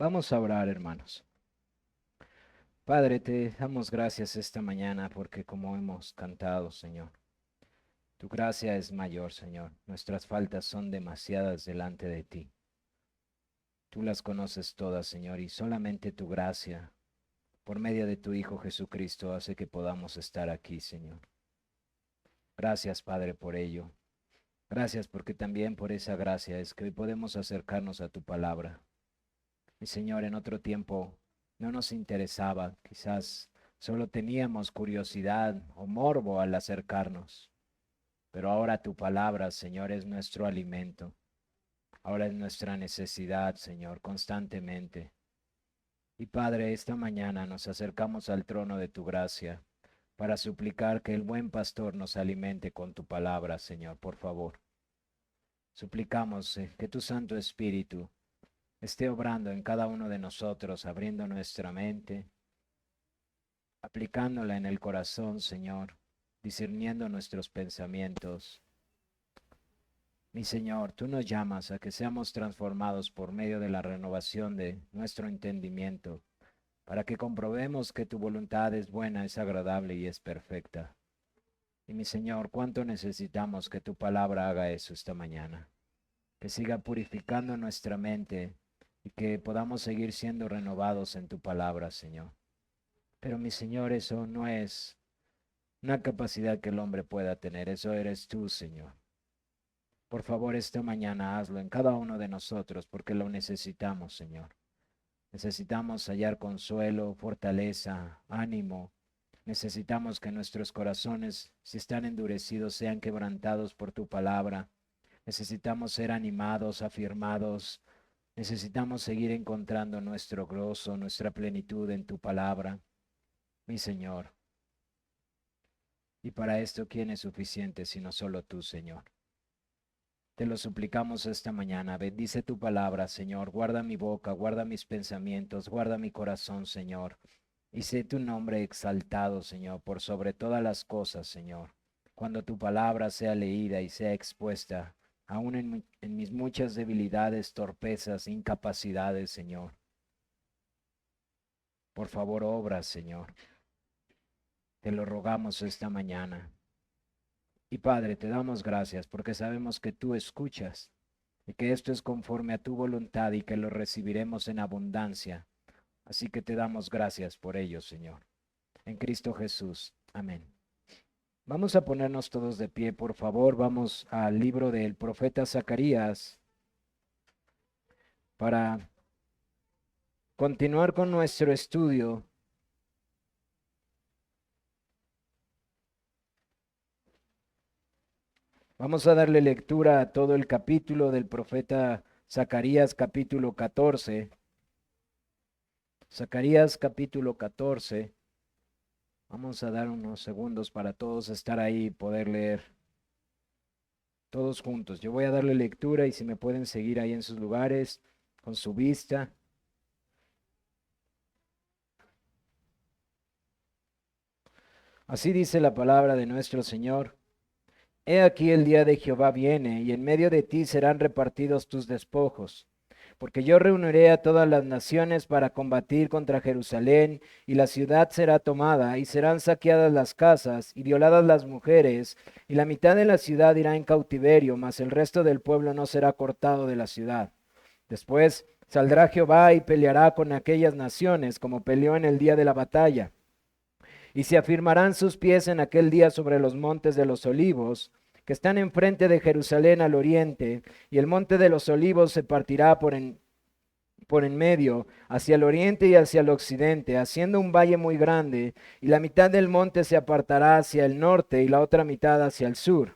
Vamos a orar, hermanos. Padre, te damos gracias esta mañana porque como hemos cantado, Señor, tu gracia es mayor, Señor. Nuestras faltas son demasiadas delante de ti. Tú las conoces todas, Señor, y solamente tu gracia, por medio de tu Hijo Jesucristo, hace que podamos estar aquí, Señor. Gracias, Padre, por ello. Gracias porque también por esa gracia es que hoy podemos acercarnos a tu palabra. Mi Señor, en otro tiempo no nos interesaba, quizás solo teníamos curiosidad o morbo al acercarnos, pero ahora tu palabra, Señor, es nuestro alimento, ahora es nuestra necesidad, Señor, constantemente. Y Padre, esta mañana nos acercamos al trono de tu gracia para suplicar que el buen pastor nos alimente con tu palabra, Señor, por favor. Suplicamos que tu Santo Espíritu esté obrando en cada uno de nosotros, abriendo nuestra mente, aplicándola en el corazón, Señor, discerniendo nuestros pensamientos. Mi Señor, tú nos llamas a que seamos transformados por medio de la renovación de nuestro entendimiento, para que comprobemos que tu voluntad es buena, es agradable y es perfecta. Y mi Señor, cuánto necesitamos que tu palabra haga eso esta mañana, que siga purificando nuestra mente y que podamos seguir siendo renovados en tu palabra, Señor. Pero mi Señor, eso no es una capacidad que el hombre pueda tener, eso eres tú, Señor. Por favor, esta mañana hazlo en cada uno de nosotros, porque lo necesitamos, Señor. Necesitamos hallar consuelo, fortaleza, ánimo. Necesitamos que nuestros corazones, si están endurecidos, sean quebrantados por tu palabra. Necesitamos ser animados, afirmados. Necesitamos seguir encontrando nuestro gozo, nuestra plenitud en tu palabra, mi Señor. Y para esto, ¿quién es suficiente sino solo tú, Señor? Te lo suplicamos esta mañana. Bendice tu palabra, Señor. Guarda mi boca, guarda mis pensamientos, guarda mi corazón, Señor. Y sé tu nombre exaltado, Señor, por sobre todas las cosas, Señor. Cuando tu palabra sea leída y sea expuesta, aún en mis muchas debilidades, torpezas, incapacidades, Señor. Por favor, obra, Señor. Te lo rogamos esta mañana. Y Padre, te damos gracias porque sabemos que tú escuchas y que esto es conforme a tu voluntad y que lo recibiremos en abundancia. Así que te damos gracias por ello, Señor. En Cristo Jesús. Amén. Vamos a ponernos todos de pie, por favor. Vamos al libro del profeta Zacarías para continuar con nuestro estudio. Vamos a darle lectura a todo el capítulo del profeta Zacarías, capítulo 14. Zacarías, capítulo 14. Vamos a dar unos segundos para todos estar ahí y poder leer todos juntos. Yo voy a darle lectura y si me pueden seguir ahí en sus lugares, con su vista. Así dice la palabra de nuestro Señor. He aquí el día de Jehová viene, y en medio de ti serán repartidos tus despojos. Porque yo reuniré a todas las naciones para combatir contra Jerusalén, y la ciudad será tomada, y serán saqueadas las casas, y violadas las mujeres, y la mitad de la ciudad irá en cautiverio, mas el resto del pueblo no será cortado de la ciudad. Después saldrá Jehová y peleará con aquellas naciones, como peleó en el día de la batalla. Y se afirmarán sus pies en aquel día sobre los montes de los olivos, que están enfrente de Jerusalén al oriente, y el monte de los olivos se partirá por en medio, hacia el oriente y hacia el occidente, haciendo un valle muy grande, y la mitad del monte se apartará hacia el norte y la otra mitad hacia el sur.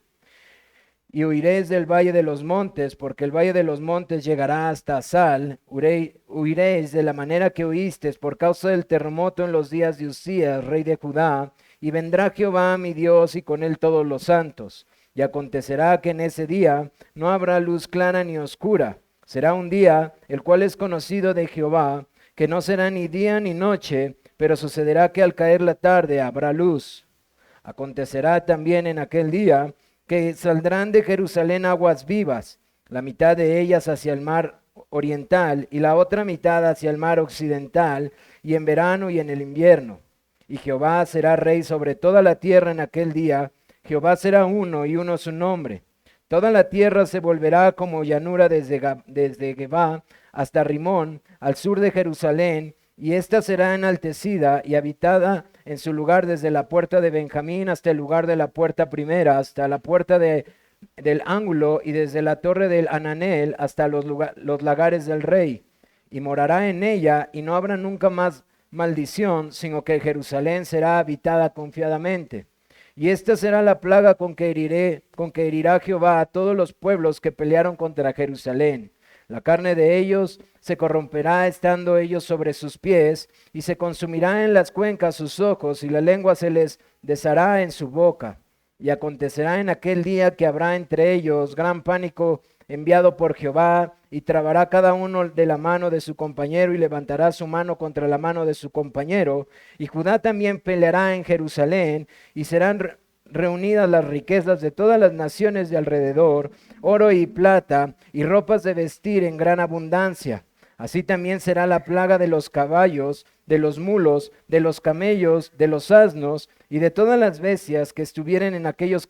Y huiréis del valle de los montes, porque el valle de los montes llegará hasta Sal. Huiréis de la manera que huisteis por causa del terremoto en los días de Usías, rey de Judá, y vendrá Jehová mi Dios y con él todos los santos. Y acontecerá que en ese día no habrá luz clara ni oscura. Será un día el cual es conocido de Jehová, que no será ni día ni noche, pero sucederá que al caer la tarde habrá luz. Acontecerá también en aquel día que saldrán de Jerusalén aguas vivas, la mitad de ellas hacia el mar oriental y la otra mitad hacia el mar occidental, y en verano y en el invierno. Y Jehová será rey sobre toda la tierra en aquel día. Jehová será uno y uno su nombre. Toda la tierra se volverá como llanura desde Gebá hasta Rimón, al sur de Jerusalén, y ésta será enaltecida y habitada en su lugar desde la puerta de Benjamín hasta el lugar de la puerta primera, hasta la puerta del ángulo, y desde la torre del Ananel hasta los lagares del rey. Y morará en ella, y no habrá nunca más maldición, sino que Jerusalén será habitada confiadamente. Y esta será la plaga con que herirá Jehová a todos los pueblos que pelearon contra Jerusalén. La carne de ellos se corromperá estando ellos sobre sus pies, y se consumirá en las cuencas sus ojos, y la lengua se les deshará en su boca. Y acontecerá en aquel día que habrá entre ellos gran pánico enviado por Jehová, y trabará cada uno de la mano de su compañero, y levantará su mano contra la mano de su compañero. Y Judá también peleará en Jerusalén, y serán reunidas las riquezas de todas las naciones de alrededor, oro y plata, y ropas de vestir en gran abundancia. Así también será la plaga de los caballos, de los mulos, de los camellos, de los asnos, y de todas las bestias que estuvieren en aquellos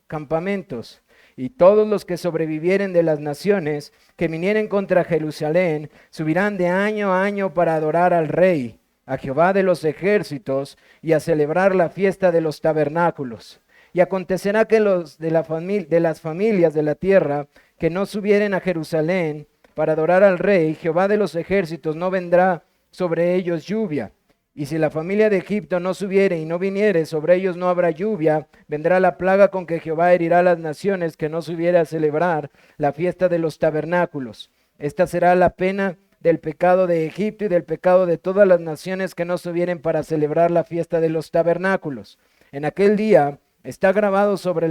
campamentos. Y todos los que sobrevivieren de las naciones que vinieren contra Jerusalén subirán de año a año para adorar al Rey, a Jehová de los ejércitos, y a celebrar la fiesta de los tabernáculos. Y acontecerá que los de las familias de la tierra que no subieren a Jerusalén para adorar al Rey, Jehová de los ejércitos, no vendrá sobre ellos lluvia. Y si la familia de Egipto no subiere y no viniere, sobre ellos no habrá lluvia. Vendrá la plaga con que Jehová herirá a las naciones que no subiere a celebrar la fiesta de los tabernáculos. Esta será la pena del pecado de Egipto y del pecado de todas las naciones que no subieren para celebrar la fiesta de los tabernáculos. En aquel día estará grabado sobre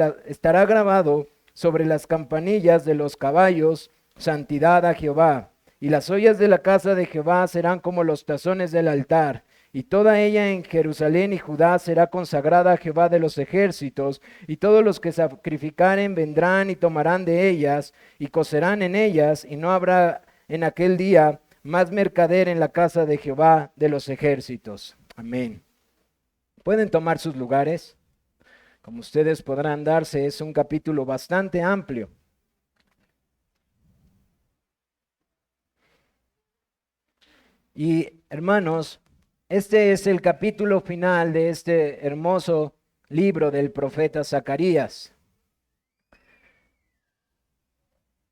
las campanillas de los caballos, santidad a Jehová. Y las ollas de la casa de Jehová serán como los tazones del altar. Y toda ella en Jerusalén y Judá será consagrada a Jehová de los ejércitos, y todos los que sacrificaren vendrán y tomarán de ellas, y cocerán en ellas, y no habrá en aquel día más mercader en la casa de Jehová de los ejércitos. Amén. Pueden tomar sus lugares. Como ustedes podrán darse, es un capítulo bastante amplio. Y hermanos, este es el capítulo final de este hermoso libro del profeta Zacarías,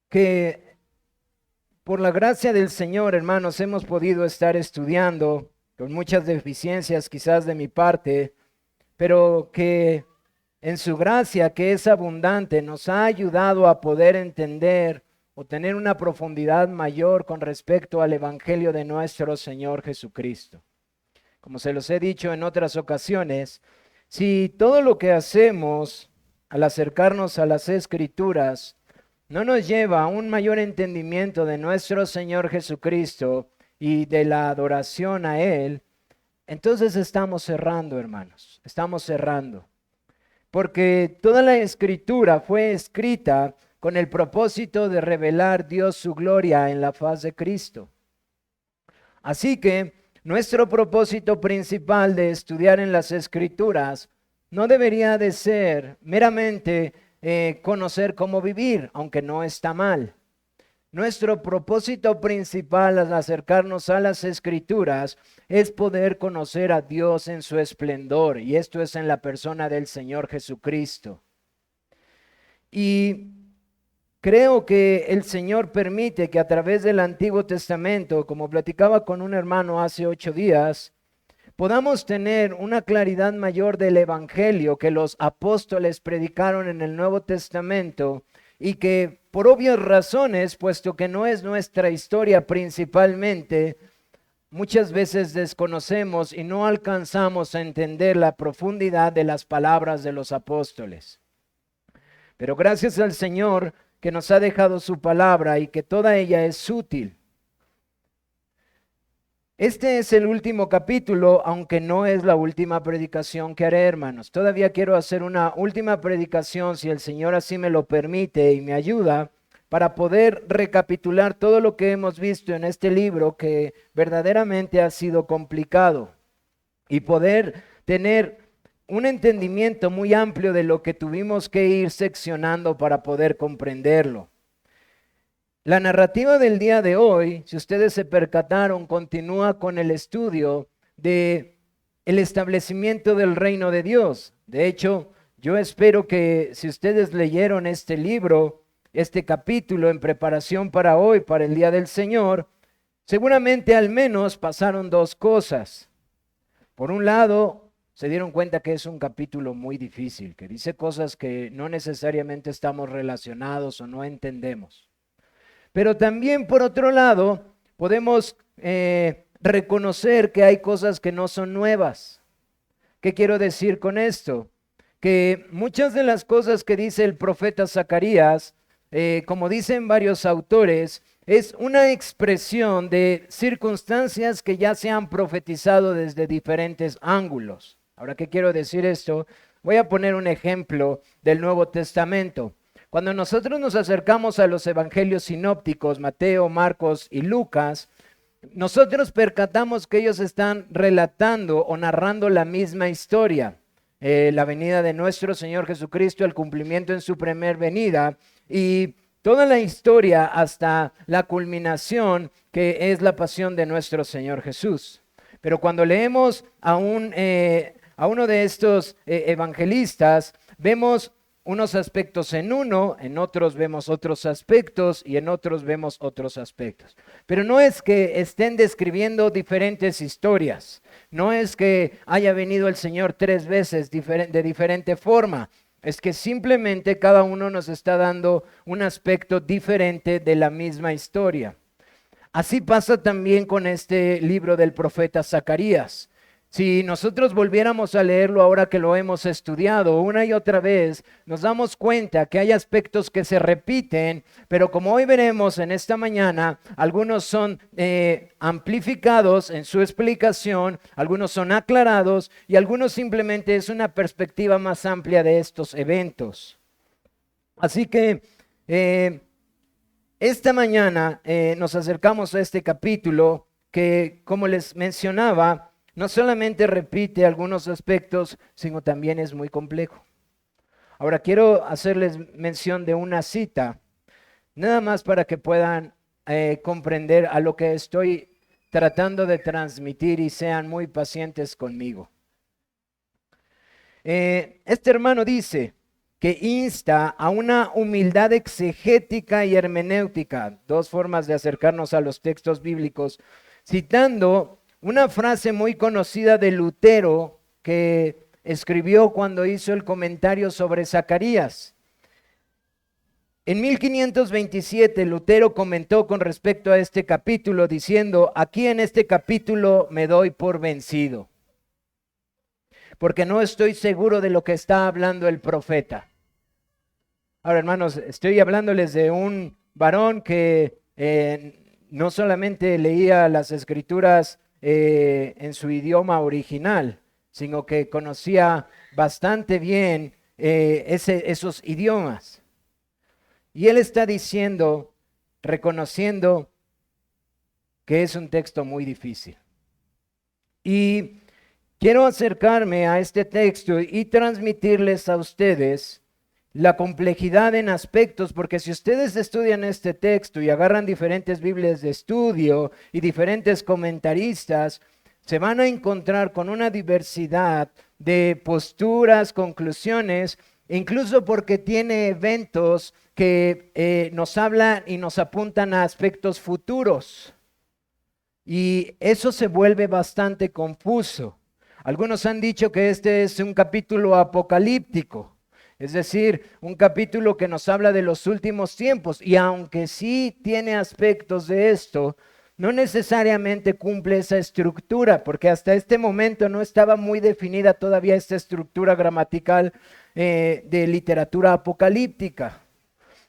que por la gracia del Señor, hermanos, hemos podido estar estudiando con muchas deficiencias quizás de mi parte, pero que en su gracia, que es abundante, nos ha ayudado a poder entender o tener una profundidad mayor con respecto al Evangelio de nuestro Señor Jesucristo. Como se los he dicho en otras ocasiones, si todo lo que hacemos al acercarnos a las Escrituras no nos lleva a un mayor entendimiento de nuestro Señor Jesucristo y de la adoración a Él, entonces estamos cerrando, hermanos, estamos cerrando. Porque toda la Escritura fue escrita con el propósito de revelar Dios su gloria en la faz de Cristo. Así que nuestro propósito principal de estudiar en las Escrituras no debería de ser meramente conocer cómo vivir, aunque no está mal. Nuestro propósito principal al acercarnos a las Escrituras es poder conocer a Dios en su esplendor, y esto es en la persona del Señor Jesucristo. Y creo que el Señor permite que a través del Antiguo Testamento, como platicaba con un hermano hace 8 días, podamos tener una claridad mayor del Evangelio que los apóstoles predicaron en el Nuevo Testamento, y que por obvias razones, puesto que no es nuestra historia principalmente, muchas veces desconocemos y no alcanzamos a entender la profundidad de las palabras de los apóstoles. Pero gracias al Señor que nos ha dejado su palabra y que toda ella es útil. Este es el último capítulo, aunque no es la última predicación que haré, hermanos. Todavía quiero hacer una última predicación, si el Señor así me lo permite y me ayuda, para poder recapitular todo lo que hemos visto en este libro que verdaderamente ha sido complicado y poder tener un entendimiento muy amplio de lo que tuvimos que ir seccionando para poder comprenderlo. La narrativa del día de hoy, si ustedes se percataron, continúa con el estudio de el establecimiento del reino de Dios. De hecho, yo espero que si ustedes leyeron este libro, este capítulo en preparación para hoy, para el día del Señor, seguramente al menos pasaron dos cosas. Por un lado, se dieron cuenta que es un capítulo muy difícil, que dice cosas que no necesariamente estamos relacionados o no entendemos. Pero también, por otro lado, podemos reconocer que hay cosas que no son nuevas. ¿Qué quiero decir con esto? Que muchas de las cosas que dice el profeta Zacarías, como dicen varios autores, es una expresión de circunstancias que ya se han profetizado desde diferentes ángulos. Ahora, ¿qué quiero decir esto? Voy a poner un ejemplo del Nuevo Testamento. Cuando nosotros nos acercamos a los evangelios sinópticos, Mateo, Marcos y Lucas, nosotros percatamos que ellos están relatando o narrando la misma historia. La venida de nuestro Señor Jesucristo, el cumplimiento en su primer venida y toda la historia hasta la culminación que es la pasión de nuestro Señor Jesús. Pero cuando leemos a uno de estos evangelistas, vemos unos aspectos en uno, en otros vemos otros aspectos y en otros vemos otros aspectos. Pero no es que estén describiendo diferentes historias, no es que haya venido el Señor 3 veces de diferente forma, es que simplemente cada uno nos está dando un aspecto diferente de la misma historia. Así pasa también con este libro del profeta Zacarías. Si nosotros volviéramos a leerlo ahora que lo hemos estudiado una y otra vez, nos damos cuenta que hay aspectos que se repiten, pero como hoy veremos en esta mañana, algunos son amplificados en su explicación, algunos son aclarados y algunos simplemente es una perspectiva más amplia de estos eventos. Así que esta mañana nos acercamos a este capítulo que, como les mencionaba, no solamente repite algunos aspectos, sino también es muy complejo. Ahora quiero hacerles mención de una cita, nada más para que puedan comprender a lo que estoy tratando de transmitir y sean muy pacientes conmigo. Este hermano dice que insta a una humildad exegética y hermenéutica, dos formas de acercarnos a los textos bíblicos, citando una frase muy conocida de Lutero que escribió cuando hizo el comentario sobre Zacarías. En 1527 Lutero comentó con respecto a este capítulo diciendo: aquí en este capítulo me doy por vencido, porque no estoy seguro de lo que está hablando el profeta. Ahora, hermanos, estoy hablándoles de un varón que no solamente leía las escrituras en su idioma original, sino que conocía bastante bien esos idiomas. Y él está diciendo, reconociendo que es un texto muy difícil. Y quiero acercarme a este texto y transmitirles a ustedes la complejidad en aspectos, porque si ustedes estudian este texto y agarran diferentes Biblias de estudio y diferentes comentaristas, se van a encontrar con una diversidad de posturas, conclusiones, incluso porque tiene eventos que nos hablan y nos apuntan a aspectos futuros. Y eso se vuelve bastante confuso. Algunos han dicho que este es un capítulo apocalíptico. Es decir, un capítulo que nos habla de los últimos tiempos y aunque sí tiene aspectos de esto, no necesariamente cumple esa estructura, porque hasta este momento no estaba muy definida todavía esta estructura gramatical de literatura apocalíptica.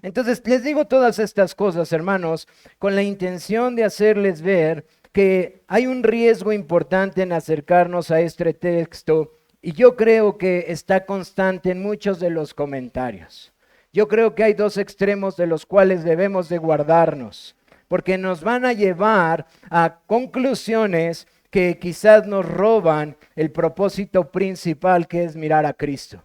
Entonces, les digo todas estas cosas, hermanos, con la intención de hacerles ver que hay un riesgo importante en acercarnos a este texto. Y yo creo que está constante en muchos de los comentarios. yo creo que hay dos extremos de los cuales debemos de guardarnos, porque nos van a llevar a conclusiones que quizás nos roban el propósito principal, que es mirar a Cristo.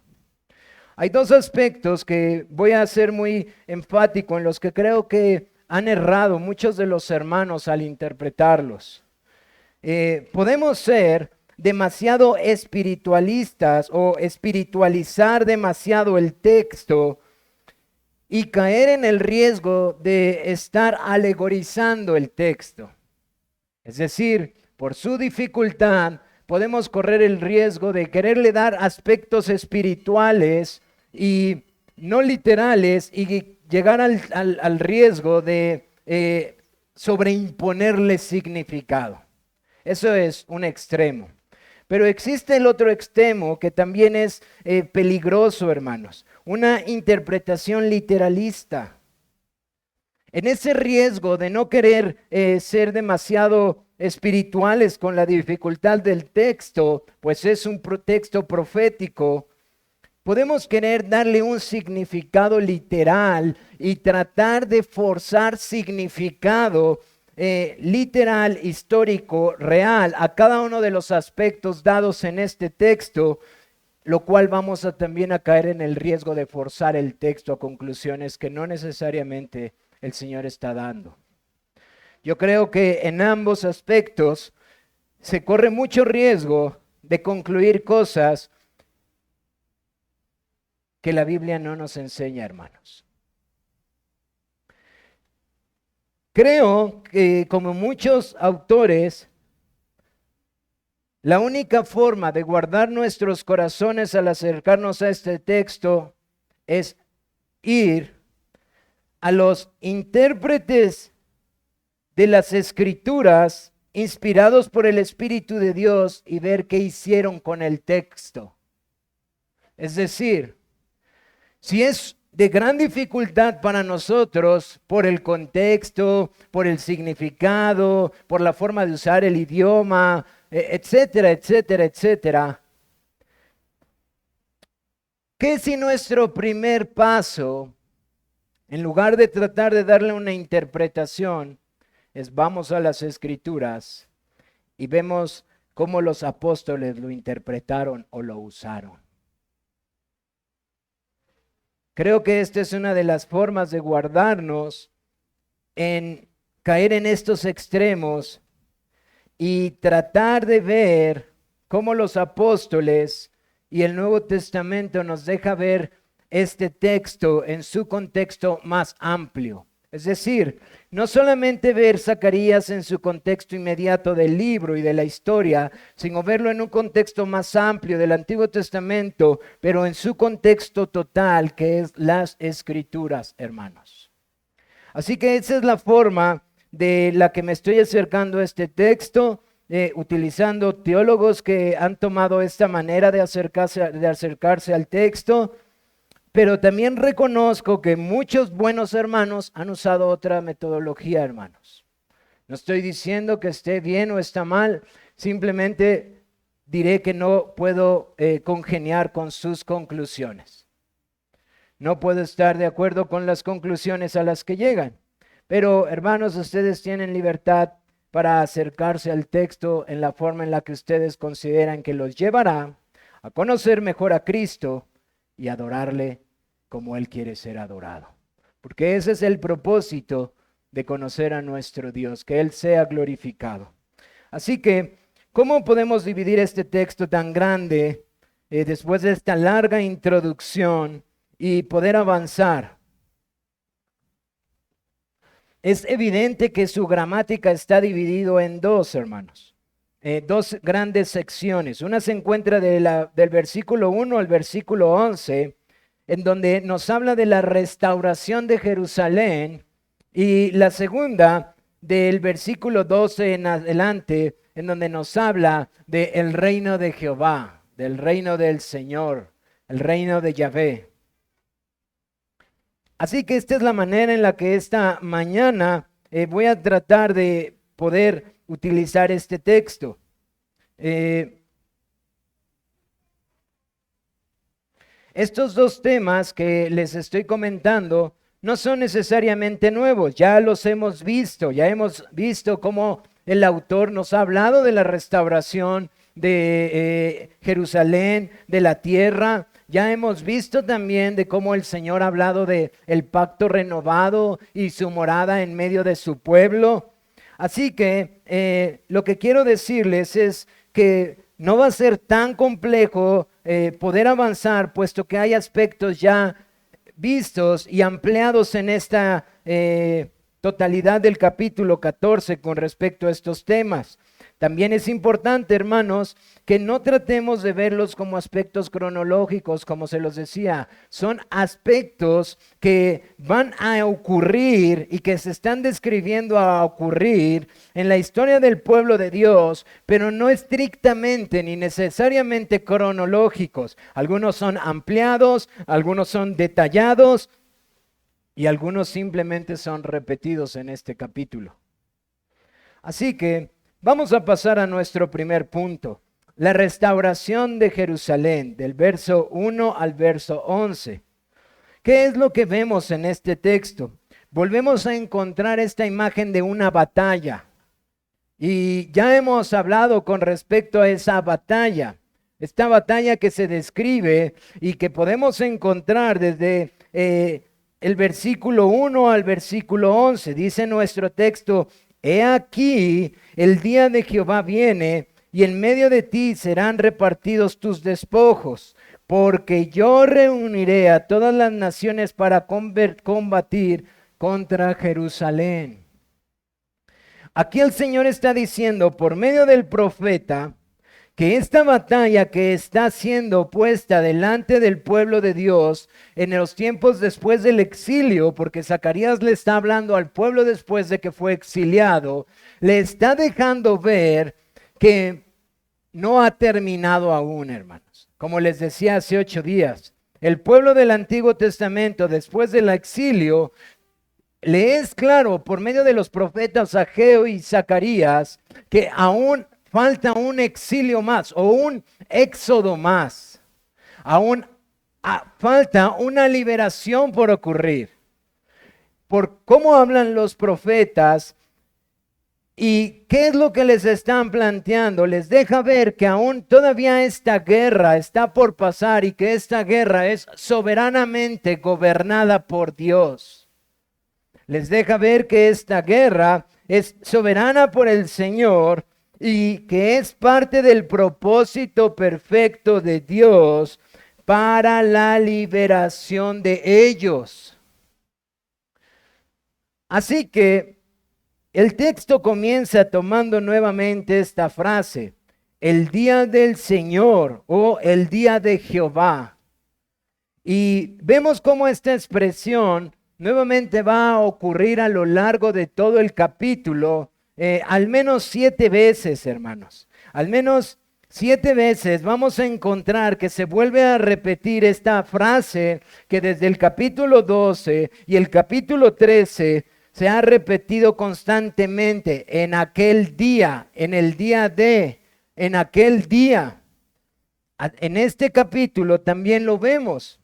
Hay dos aspectos que voy a ser muy enfático, en los que creo que han errado muchos de los hermanos al interpretarlos. Podemos ser demasiado espiritualistas o espiritualizar demasiado el texto y caer en el riesgo de estar alegorizando el texto. Es decir, por su dificultad podemos correr el riesgo de quererle dar aspectos espirituales y no literales, y llegar al riesgo de sobreimponerle significado. Eso es un extremo. Pero existe el otro extremo que también es peligroso, hermanos. Una interpretación literalista. En ese riesgo de no querer ser demasiado espirituales con la dificultad del texto, pues es un texto profético, podemos querer darle un significado literal y tratar de forzar significado literal, histórico, real a cada uno de los aspectos dados en este texto, lo cual vamos a también a caer en el riesgo de forzar el texto a conclusiones que no necesariamente el Señor está dando. Yo creo que en ambos aspectos se corre mucho riesgo de concluir cosas que la Biblia no nos enseña, hermanos. Creo que, como muchos autores, la única forma de guardar nuestros corazones al acercarnos a este texto es ir a los intérpretes de las Escrituras inspirados por el Espíritu de Dios y ver qué hicieron con el texto. Es decir, si es de gran dificultad para nosotros por el contexto, por el significado, por la forma de usar el idioma, etcétera, etcétera, etcétera, ¿qué si nuestro primer paso, en lugar de tratar de darle una interpretación, es vamos a las Escrituras y vemos cómo los apóstoles lo interpretaron o lo usaron? Creo que esta es una de las formas de guardarnos en caer en estos extremos y tratar de ver cómo los apóstoles y el Nuevo Testamento nos deja ver este texto en su contexto más amplio. Es decir, no solamente ver Zacarías en su contexto inmediato del libro y de la historia, sino verlo en un contexto más amplio del Antiguo Testamento, pero en su contexto total, que es las Escrituras, hermanos. Así que esa es la forma de la que me estoy acercando a este texto, utilizando teólogos que han tomado esta manera de acercarse al texto. Pero también reconozco que muchos buenos hermanos han usado otra metodología, hermanos. No estoy diciendo que esté bien o está mal, simplemente diré que no puedo congeniar con sus conclusiones. No puedo estar de acuerdo con las conclusiones a las que llegan. Pero, hermanos, ustedes tienen libertad para acercarse al texto en la forma en la que ustedes consideran que los llevará a conocer mejor a Cristo y adorarle como Él quiere ser adorado. Porque ese es el propósito de conocer a nuestro Dios, que Él sea glorificado. Así que, ¿cómo podemos dividir este texto tan grande después de esta larga introducción y poder avanzar? Es evidente que su gramática está dividido en dos, hermanos. Dos grandes secciones. Una se encuentra del versículo 1 al versículo 11, en donde nos habla de la restauración de Jerusalén, y la segunda del versículo 12 en adelante, en donde nos habla del reino de Jehová, del reino del Señor, el reino de Yahvé. Así que esta es la manera en la que esta mañana voy a tratar de poder utilizar este texto. estos dos temas que les estoy comentando no son necesariamente nuevos, ya los hemos visto, ya hemos visto cómo el autor nos ha hablado de la restauración de Jerusalén, de la tierra. Ya hemos visto también de cómo el Señor ha hablado de el pacto renovado y su morada en medio de su pueblo. Así que lo que quiero decirles es que no va a ser tan complejo poder avanzar, puesto que hay aspectos ya vistos y ampliados en esta totalidad del capítulo 14 con respecto a estos temas. También es importante, hermanos, que no tratemos de verlos como aspectos cronológicos, como se los decía. Son aspectos que van a ocurrir y que se están describiendo a ocurrir en la historia del pueblo de Dios, pero no estrictamente ni necesariamente cronológicos. Algunos son ampliados, algunos son detallados y algunos simplemente son repetidos en este capítulo. Así que vamos a pasar a nuestro primer punto, la restauración de Jerusalén, del verso 1 al verso 11. ¿Qué es lo que vemos en este texto? Volvemos a encontrar esta imagen de una batalla. Y ya hemos hablado con respecto a esa batalla. Esta batalla que se describe y que podemos encontrar desde el versículo 1 al versículo 11. Dice nuestro texto: He aquí, el día de Jehová viene, y en medio de ti serán repartidos tus despojos, porque yo reuniré a todas las naciones para combatir contra Jerusalén. Aquí el Señor está diciendo por medio del profeta que esta batalla que está siendo puesta delante del pueblo de Dios en los tiempos después del exilio, porque Zacarías le está hablando al pueblo después de que fue exiliado, le está dejando ver que no ha terminado aún, hermanos. Como les decía hace 8 días, el pueblo del Antiguo Testamento después del exilio le es claro por medio de los profetas Ageo y Zacarías que aún falta un exilio más o un éxodo más. Aún falta una liberación por ocurrir. Por cómo hablan los profetas y qué es lo que les están planteando, les deja ver que aún todavía esta guerra está por pasar y que esta guerra es soberanamente gobernada por Dios. Les deja ver que esta guerra es soberana por el Señor y que es parte del propósito perfecto de Dios para la liberación de ellos. Así que el texto comienza tomando nuevamente esta frase: el día del Señor o el día de Jehová. Y vemos cómo esta expresión nuevamente va a ocurrir a lo largo de todo el capítulo. Al menos 7 veces, hermanos. Al menos 7 veces vamos a encontrar que se vuelve a repetir esta frase que desde el capítulo 12 y el capítulo 13 se ha repetido constantemente: en aquel día, en el día de, en aquel día. En este capítulo también lo vemos.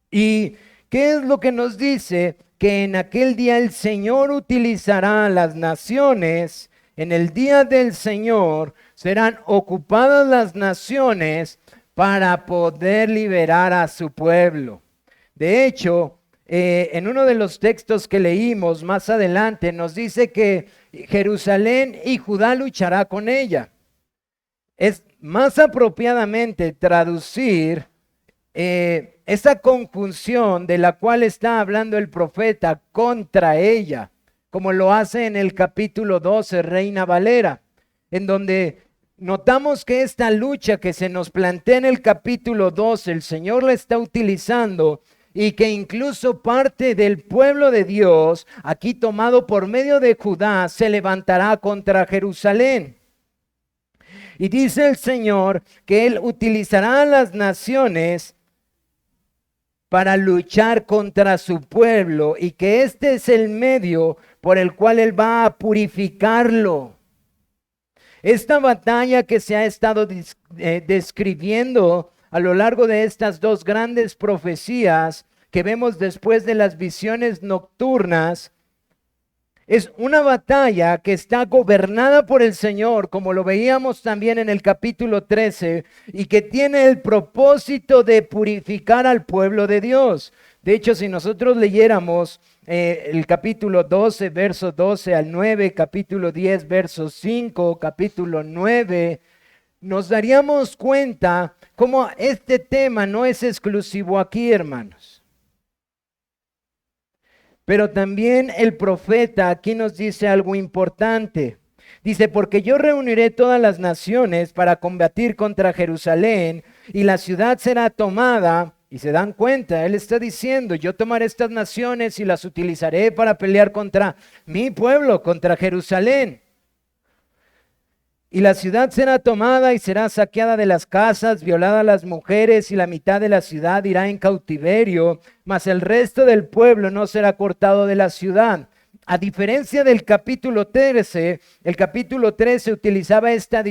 ¿Y qué es lo que nos dice? Que en aquel día el Señor utilizará a las naciones. En el día del Señor serán ocupadas las naciones para poder liberar a su pueblo. De hecho, en uno de los textos que leímos más adelante nos dice que Jerusalén y Judá luchará con ella. Es más apropiadamente traducir esa conjunción de la cual está hablando el profeta contra ella, como lo hace en el capítulo 12, Reina Valera, en donde notamos que esta lucha que se nos plantea en el capítulo 12, el Señor la está utilizando y que incluso parte del pueblo de Dios, aquí tomado por medio de Judá, se levantará contra Jerusalén. Y dice el Señor que Él utilizará a las naciones para luchar contra su pueblo y que este es el medio por el cual Él va a purificarlo. Esta batalla que se ha estado describiendo a lo largo de estas dos grandes profecías que vemos después de las visiones nocturnas, es una batalla que está gobernada por el Señor, como lo veíamos también en el capítulo 13, y que tiene el propósito de purificar al pueblo de Dios. De hecho, si nosotros leyéramos el capítulo 12, verso 12 al 9, capítulo 10, verso 5, capítulo 9, nos daríamos cuenta cómo este tema no es exclusivo aquí, hermanos. Pero también el profeta aquí nos dice algo importante. Dice, porque yo reuniré todas las naciones para combatir contra Jerusalén y la ciudad será tomada. Y se dan cuenta, él está diciendo, yo tomaré estas naciones y las utilizaré para pelear contra mi pueblo, contra Jerusalén. Y la ciudad será tomada y será saqueada de las casas, violada las mujeres, y la mitad de la ciudad irá en cautiverio, mas el resto del pueblo no será cortado de la ciudad. A diferencia del capítulo 13, el capítulo 13 utilizaba esta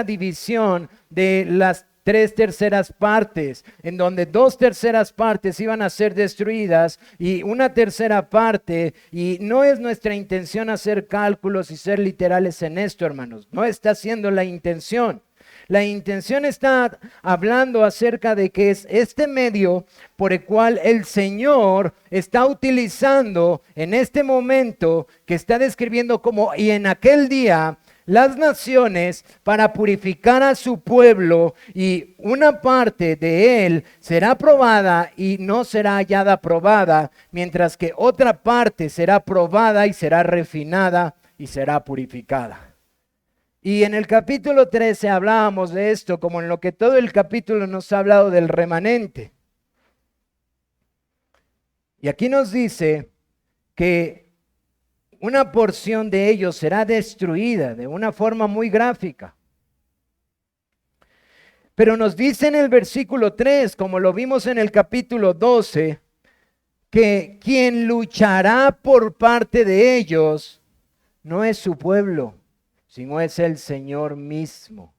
división de las 3/3 partes, en donde 2/3 partes iban a ser destruidas y 1/3 parte, y no es nuestra intención hacer cálculos y ser literales en esto, hermanos, no está siendo la intención. La intención está hablando acerca de que es este medio por el cual el Señor está utilizando en este momento que está describiendo como y en aquel día las naciones para purificar a su pueblo, y una parte de él será probada y no será hallada probada, mientras que otra parte será probada y será refinada y será purificada. Y en el capítulo 13 hablábamos de esto, como en lo que todo el capítulo nos ha hablado del remanente. Y aquí nos dice que una porción de ellos será destruida de una forma muy gráfica. Pero nos dice en el versículo 3, como lo vimos en el capítulo 12, que quien luchará por parte de ellos no es su pueblo, sino es el Señor mismo.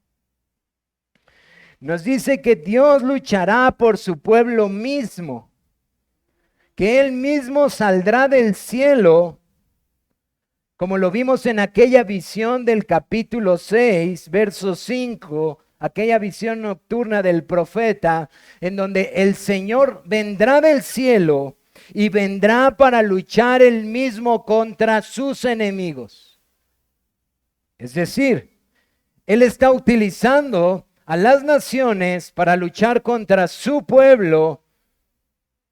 Nos dice que Dios luchará por su pueblo mismo, que Él mismo saldrá del cielo, como lo vimos en aquella visión del capítulo 6, verso 5, aquella visión nocturna del profeta, en donde el Señor vendrá del cielo y vendrá para luchar él mismo contra sus enemigos. Es decir, Él está utilizando a las naciones para luchar contra su pueblo,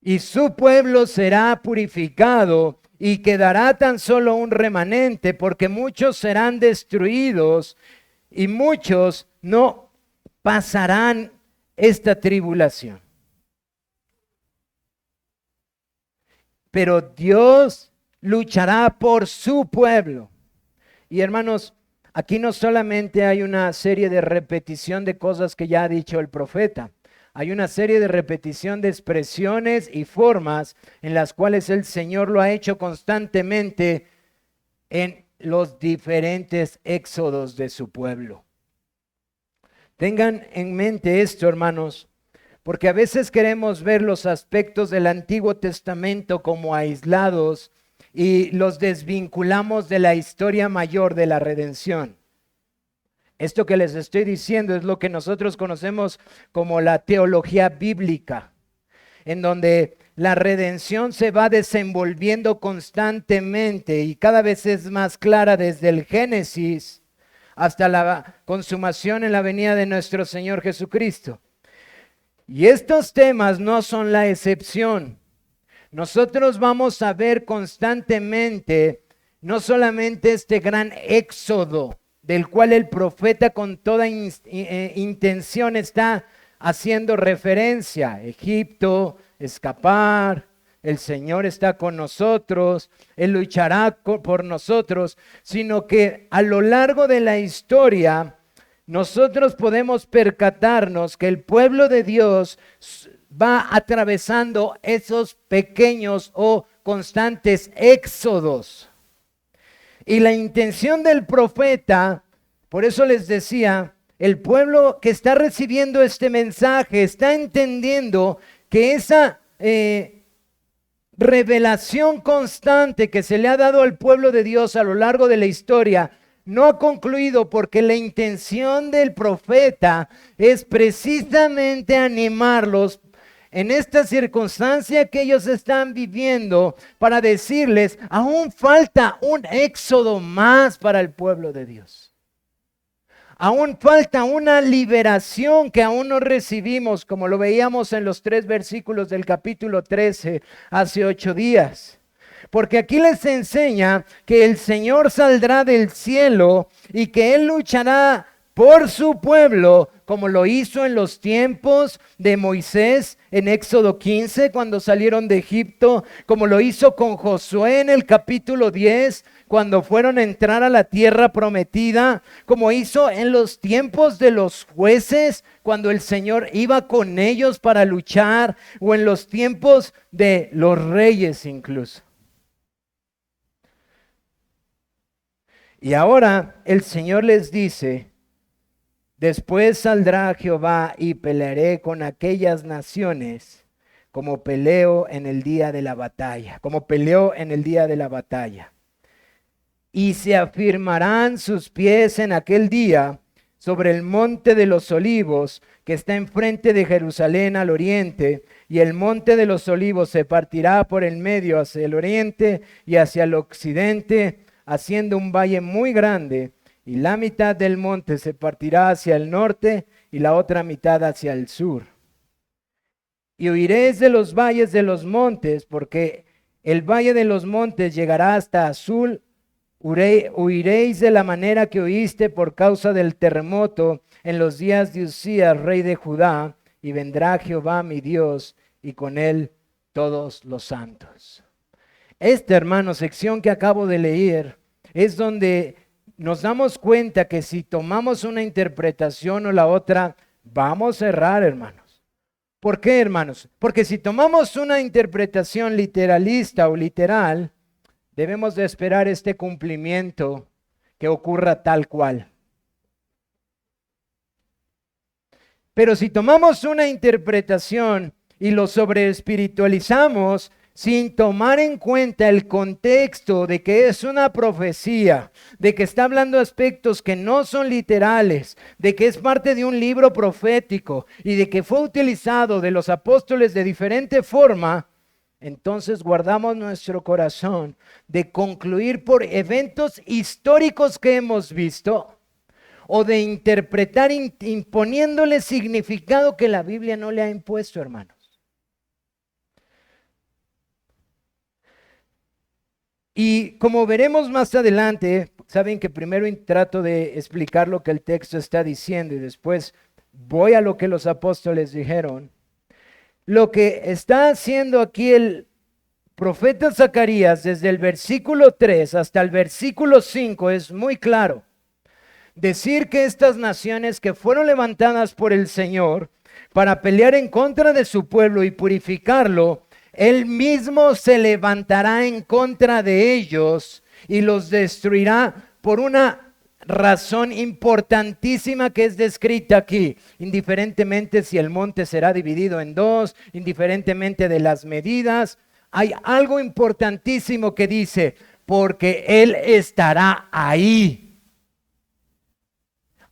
y su pueblo será purificado y quedará tan solo un remanente, porque muchos serán destruidos y muchos no pasarán esta tribulación. Pero Dios luchará por su pueblo. Y hermanos, aquí no solamente hay una serie de repetición de cosas que ya ha dicho el profeta. Hay una serie de repetición de expresiones y formas en las cuales el Señor lo ha hecho constantemente en los diferentes éxodos de su pueblo. Tengan en mente esto, hermanos, porque a veces queremos ver los aspectos del Antiguo Testamento como aislados y los desvinculamos de la historia mayor de la redención. Esto que les estoy diciendo es lo que nosotros conocemos como la teología bíblica, en donde la redención se va desenvolviendo constantemente y cada vez es más clara desde el Génesis hasta la consumación en la venida de nuestro Señor Jesucristo. Y estos temas no son la excepción. Nosotros vamos a ver constantemente no solamente este gran éxodo, del cual el profeta con toda intención está haciendo referencia. Egipto, escapar, el Señor está con nosotros, Él luchará por nosotros, sino que a lo largo de la historia nosotros podemos percatarnos que el pueblo de Dios va atravesando esos pequeños o constantes éxodos. Y la intención del profeta, por eso les decía, el pueblo que está recibiendo este mensaje está entendiendo que esa revelación constante que se le ha dado al pueblo de Dios a lo largo de la historia no ha concluido, porque la intención del profeta es precisamente animarlos en esta circunstancia que ellos están viviendo, para decirles: aún falta un éxodo más para el pueblo de Dios. Aún falta una liberación que aún no recibimos, como lo veíamos en los 3 versículos del capítulo 13 hace 8 días. Porque aquí les enseña que el Señor saldrá del cielo y que Él luchará por su pueblo, como lo hizo en los tiempos de Moisés en Éxodo 15, cuando salieron de Egipto, como lo hizo con Josué en el capítulo 10, cuando fueron a entrar a la tierra prometida, como hizo en los tiempos de los jueces, cuando el Señor iba con ellos para luchar, o en los tiempos de los reyes incluso. Y ahora el Señor les dice: después saldrá Jehová y pelearé con aquellas naciones como peleo en el día de la batalla, como peleó en el día de la batalla. Y se afirmarán sus pies en aquel día sobre el monte de los olivos, que está enfrente de Jerusalén al oriente, y el monte de los olivos se partirá por el medio hacia el oriente y hacia el occidente, haciendo un valle muy grande, y la mitad del monte se partirá hacia el norte y la otra mitad hacia el sur. Y huiréis de los valles de los montes, porque el valle de los montes llegará hasta Azul. Huiréis de la manera que huiste por causa del terremoto en los días de Usías, rey de Judá, y vendrá Jehová mi Dios, y con él todos los santos. Esta, hermano, sección que acabo de leer es donde nos damos cuenta que si tomamos una interpretación o la otra, vamos a errar, hermanos. ¿Por qué, hermanos? Porque si tomamos una interpretación literalista o literal, debemos de esperar este cumplimiento que ocurra tal cual. Pero si tomamos una interpretación y lo sobreespiritualizamos, sin tomar en cuenta el contexto de que es una profecía, de que está hablando aspectos que no son literales, de que es parte de un libro profético y de que fue utilizado de los apóstoles de diferente forma, entonces guardamos nuestro corazón de concluir por eventos históricos que hemos visto, o de interpretar imponiéndole significado que la Biblia no le ha impuesto, hermanos. Y como veremos más adelante, saben que primero trato de explicar lo que el texto está diciendo y después voy a lo que los apóstoles dijeron. Lo que está haciendo aquí el profeta Zacarías desde el versículo 3 hasta el versículo 5 es muy claro. Decir que estas naciones que fueron levantadas por el Señor para pelear en contra de su pueblo y purificarlo, Él mismo se levantará en contra de ellos y los destruirá por una razón importantísima que es descrita aquí. Indiferentemente si el monte será dividido en dos, indiferentemente de las medidas, hay algo importantísimo que dice: porque Él estará ahí.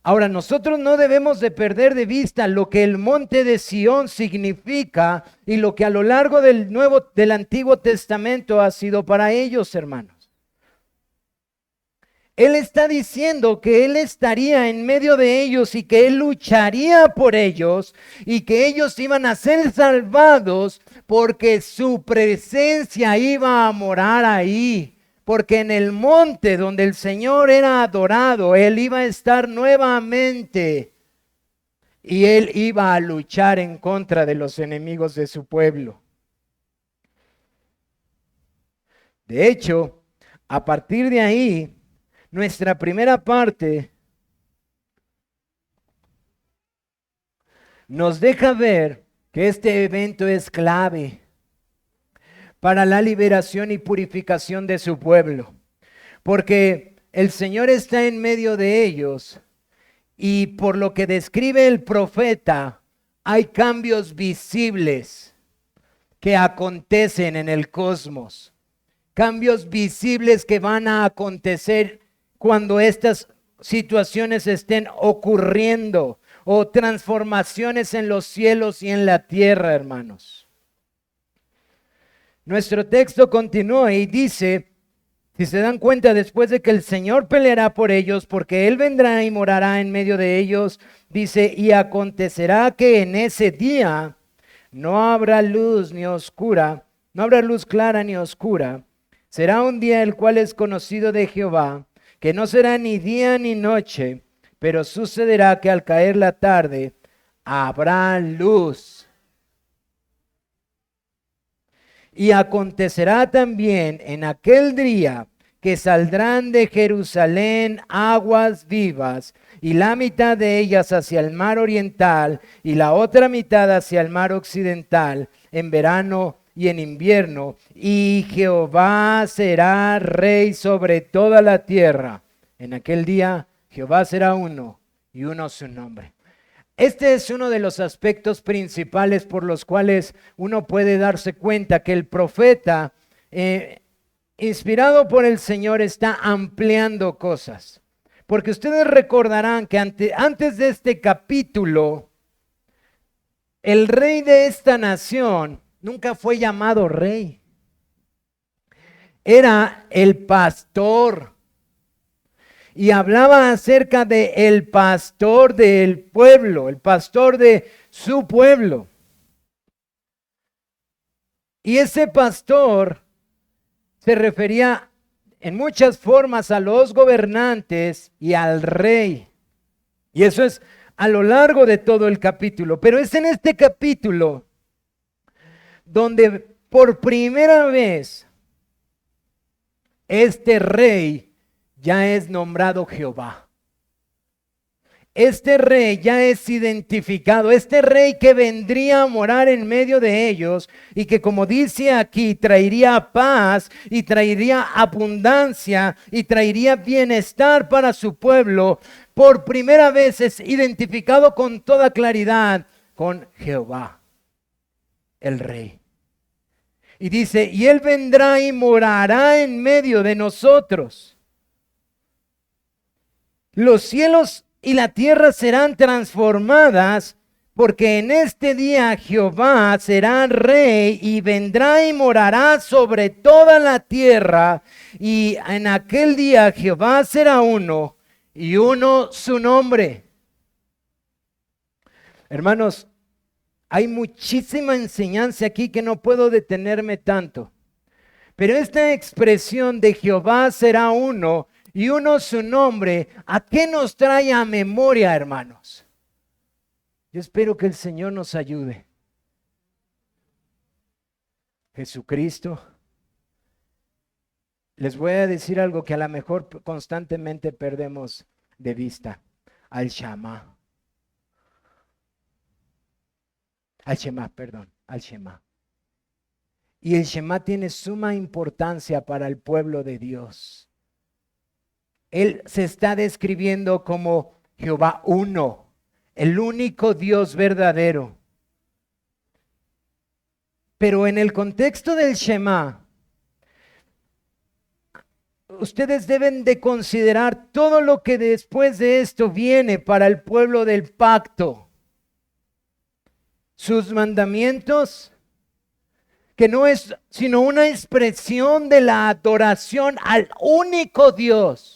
Ahora, nosotros no debemos de perder de vista lo que el monte de Sión significa y lo que a lo largo del Antiguo Testamento ha sido para ellos, hermanos. Él está diciendo que Él estaría en medio de ellos y que Él lucharía por ellos y que ellos iban a ser salvados porque su presencia iba a morar ahí. Porque en el monte donde el Señor era adorado, Él iba a estar nuevamente y Él iba a luchar en contra de los enemigos de su pueblo. De hecho, a partir de ahí, nuestra primera parte nos deja ver que este evento es clave para la liberación y purificación de su pueblo, porque el Señor está en medio de ellos Y por lo que describe el profeta, hay cambios visibles que acontecen en el cosmos. Cambios visibles que van a acontecer cuando estas situaciones estén ocurriendo, o transformaciones en los cielos y en la tierra, hermanos. Nuestro texto continúa y dice, si se dan cuenta, después de que el Señor peleará por ellos, porque Él vendrá y morará en medio de ellos, dice, y acontecerá que en ese día no habrá luz ni oscura, no habrá luz clara ni oscura. Será un día el cual es conocido de Jehová, que no será ni día ni noche, pero sucederá que al caer la tarde habrá luz. Y acontecerá también en aquel día que saldrán de Jerusalén aguas vivas, y la mitad de ellas hacia el mar oriental, y la otra mitad hacia el mar occidental, en verano y en invierno. Y Jehová será rey sobre toda la tierra. En aquel día Jehová será uno, y uno su nombre. Este es uno de los aspectos principales por los cuales uno puede darse cuenta que el profeta, inspirado por el Señor, está ampliando cosas. Porque ustedes recordarán que antes de este capítulo, el rey de esta nación nunca fue llamado rey. Era el pastor. Y hablaba acerca de el pastor del pueblo, el pastor de su pueblo. Y ese pastor se refería en muchas formas a los gobernantes y al rey. Y eso es a lo largo de todo el capítulo. Pero es en este capítulo donde por primera vez este rey ya es nombrado Jehová. Este rey ya es identificado, este rey que vendría a morar en medio de ellos y que, como dice aquí, traería paz y traería abundancia y traería bienestar para su pueblo. Por primera vez es identificado con toda claridad con Jehová, el rey. Y dice, y él vendrá y morará en medio de nosotros. Los cielos y la tierra serán transformadas, porque en este día Jehová será rey y vendrá y morará sobre toda la tierra. Y en aquel día Jehová será uno y uno su nombre. Hermanos, hay muchísima enseñanza aquí que no puedo detenerme tanto. Pero esta expresión de Jehová será uno y uno su nombre, ¿a qué nos trae a memoria, hermanos? Yo espero que el Señor nos ayude. Jesucristo. Les voy a decir algo que a lo mejor constantemente perdemos de vista. Al Shema. Al Shema. Y el Shema tiene suma importancia para el pueblo de Dios. Él se está describiendo como Jehová uno, el único Dios verdadero. Pero en el contexto del Shema, ustedes deben de considerar todo lo que después de esto viene para el pueblo del pacto. Sus mandamientos, que no es sino una expresión de la adoración al único Dios.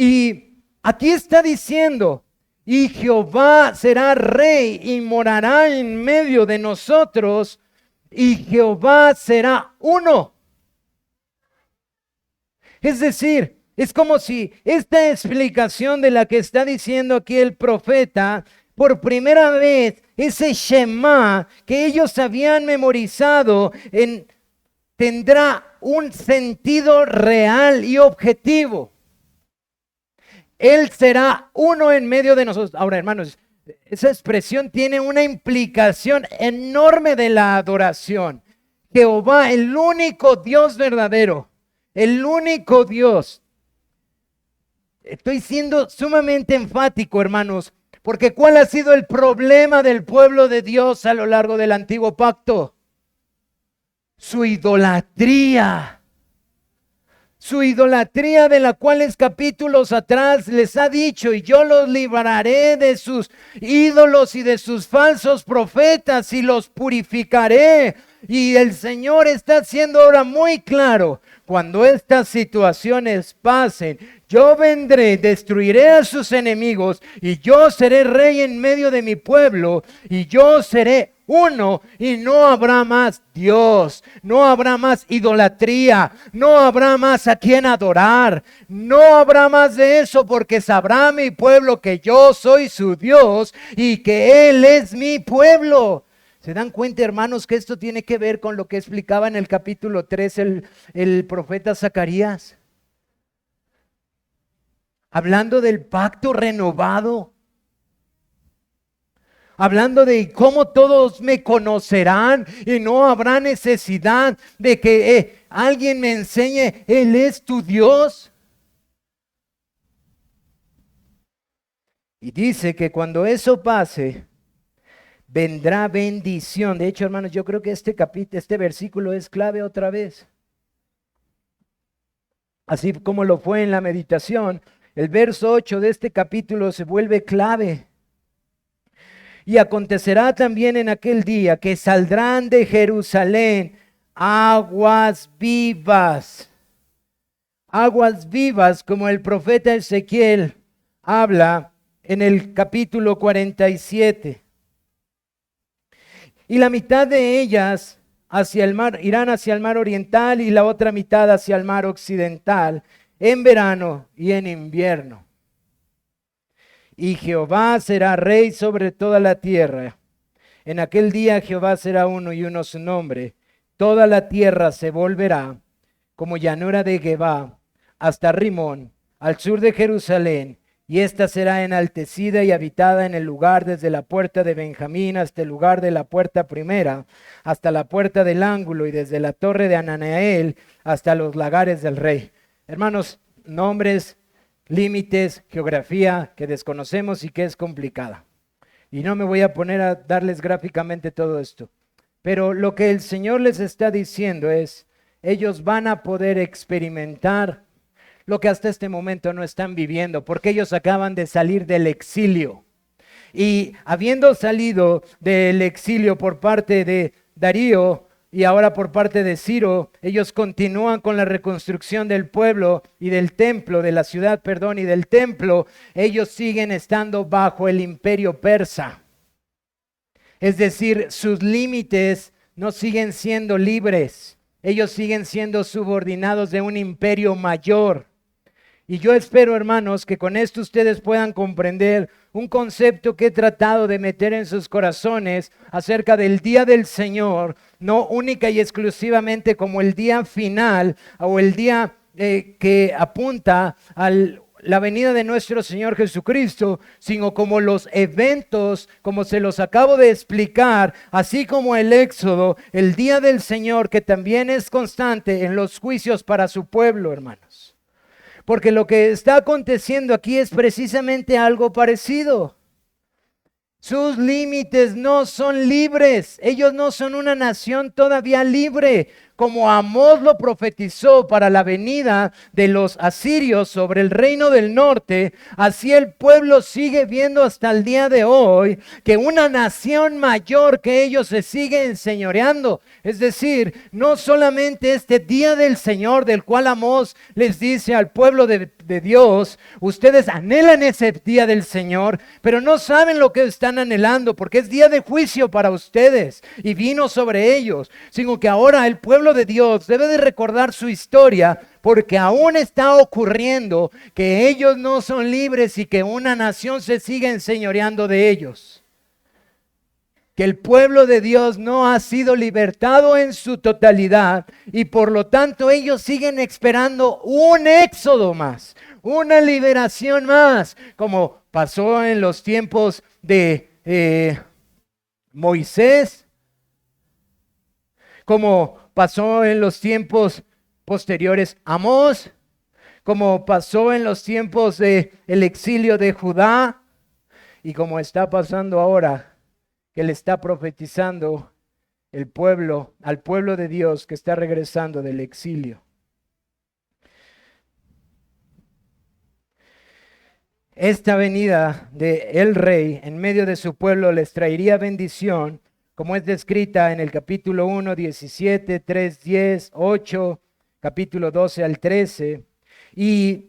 Y aquí está diciendo, y Jehová será rey y morará en medio de nosotros, y Jehová será uno. Es decir, es como si esta explicación de la que está diciendo aquí el profeta, por primera vez, ese Shema que ellos habían memorizado tendrá un sentido real y objetivo. Él será uno en medio de nosotros. Ahora, hermanos, esa expresión tiene una implicación enorme de la adoración. Jehová, el único Dios verdadero, el único Dios. Estoy siendo sumamente enfático, hermanos, porque ¿cuál ha sido el problema del pueblo de Dios a lo largo del antiguo pacto? Su idolatría. Su idolatría, de la cual capítulos atrás les ha dicho: y yo los libraré de sus ídolos y de sus falsos profetas y los purificaré. Y el Señor está haciendo ahora muy claro: cuando estas situaciones pasen, yo vendré, destruiré a sus enemigos, y yo seré rey en medio de mi pueblo, y yo seré uno, y no habrá más Dios, no habrá más idolatría, no habrá más a quien adorar, no habrá más de eso, porque sabrá mi pueblo que yo soy su Dios y que Él es mi pueblo. ¿Se dan cuenta, hermanos, que esto tiene que ver con lo que explicaba en el capítulo 3 el profeta Zacarías? Hablando del pacto renovado. Hablando de cómo todos me conocerán y no habrá necesidad de que alguien me enseñe, Él es tu Dios. Y dice que cuando eso pase, vendrá bendición. De hecho, hermanos, yo creo que este versículo es clave otra vez. Así como lo fue en la meditación, el verso 8 de este capítulo se vuelve clave. Y acontecerá también en aquel día que saldrán de Jerusalén aguas vivas. Aguas vivas, como el profeta Ezequiel habla en el capítulo 47. Y la mitad de ellas hacia el mar, irán hacia el mar oriental, y la otra mitad hacia el mar occidental, en verano y en invierno. Y Jehová será rey sobre toda la tierra. En aquel día Jehová será uno y uno su nombre. Toda la tierra se volverá como llanura de Gebá hasta Rimón, al sur de Jerusalén, y ésta será enaltecida y habitada en el lugar desde la puerta de Benjamín hasta el lugar de la puerta primera, hasta la puerta del ángulo, y desde la torre de Ananael hasta los lagares del rey. Hermanos, nombres, límites, geografía que desconocemos y que es complicada. Y no me voy a poner a darles gráficamente todo esto. Pero lo que el Señor les está diciendo es: ellos van a poder experimentar lo que hasta este momento no están viviendo, porque ellos acaban de salir del exilio. Y habiendo salido del exilio por parte de Darío y ahora por parte de Ciro, ellos continúan con la reconstrucción del pueblo y del templo, de la ciudad, y del templo. Ellos siguen estando bajo el imperio persa. Es decir, sus límites no siguen siendo libres. Ellos siguen siendo subordinados de un imperio mayor. Y yo espero, hermanos, que con esto ustedes puedan comprender un concepto que he tratado de meter en sus corazones acerca del día del Señor, no única y exclusivamente como el día final o el día que apunta a la venida de nuestro Señor Jesucristo, sino como los eventos, como se los acabo de explicar, así como el Éxodo, el día del Señor, que también es constante en los juicios para su pueblo, hermanos. Porque lo que está aconteciendo aquí es precisamente algo parecido. Sus límites no son libres. Ellos no son una nación todavía libre, como Amós lo profetizó para la venida de los asirios sobre el reino del norte. Así el pueblo sigue viendo hasta el día de hoy que una nación mayor que ellos se sigue enseñoreando. Es decir, no solamente este día del Señor, del cual Amós les dice al pueblo de Dios: ustedes anhelan ese día del Señor, pero no saben lo que están anhelando, porque es día de juicio para ustedes y vino sobre ellos. Sino que ahora el pueblo de Dios debe de recordar su historia, porque aún está ocurriendo que ellos no son libres y que una nación se sigue enseñoreando de ellos. Que el pueblo de Dios no ha sido libertado en su totalidad, y por lo tanto ellos siguen esperando un éxodo más, una liberación más, como pasó en los tiempos de Moisés, como pasó en los tiempos posteriores a Amós, como pasó en los tiempos del exilio de Judá y como está pasando ahora, que le está profetizando el pueblo, al pueblo de Dios que está regresando del exilio. Esta venida de el rey en medio de su pueblo les traería bendición, como es descrita en el capítulo 1, 17, 3, 10, 8, capítulo 12 al 13, y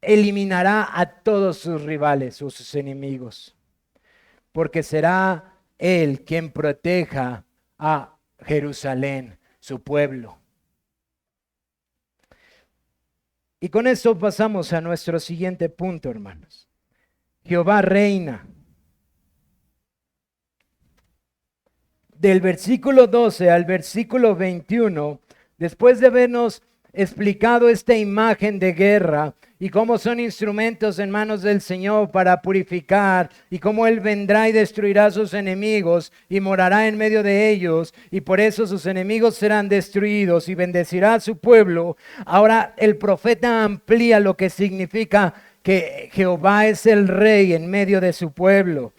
eliminará a todos sus rivales o sus enemigos, porque será él quien proteja a Jerusalén, su pueblo. Y con esto pasamos a nuestro siguiente punto, hermanos. Jehová reina. Del versículo 12 al versículo 21, después de habernos explicado esta imagen de guerra y cómo son instrumentos en manos del Señor para purificar y cómo Él vendrá y destruirá a sus enemigos y morará en medio de ellos y por eso sus enemigos serán destruidos y bendecirá a su pueblo. Ahora el profeta amplía lo que significa que Jehová es el rey en medio de su pueblo.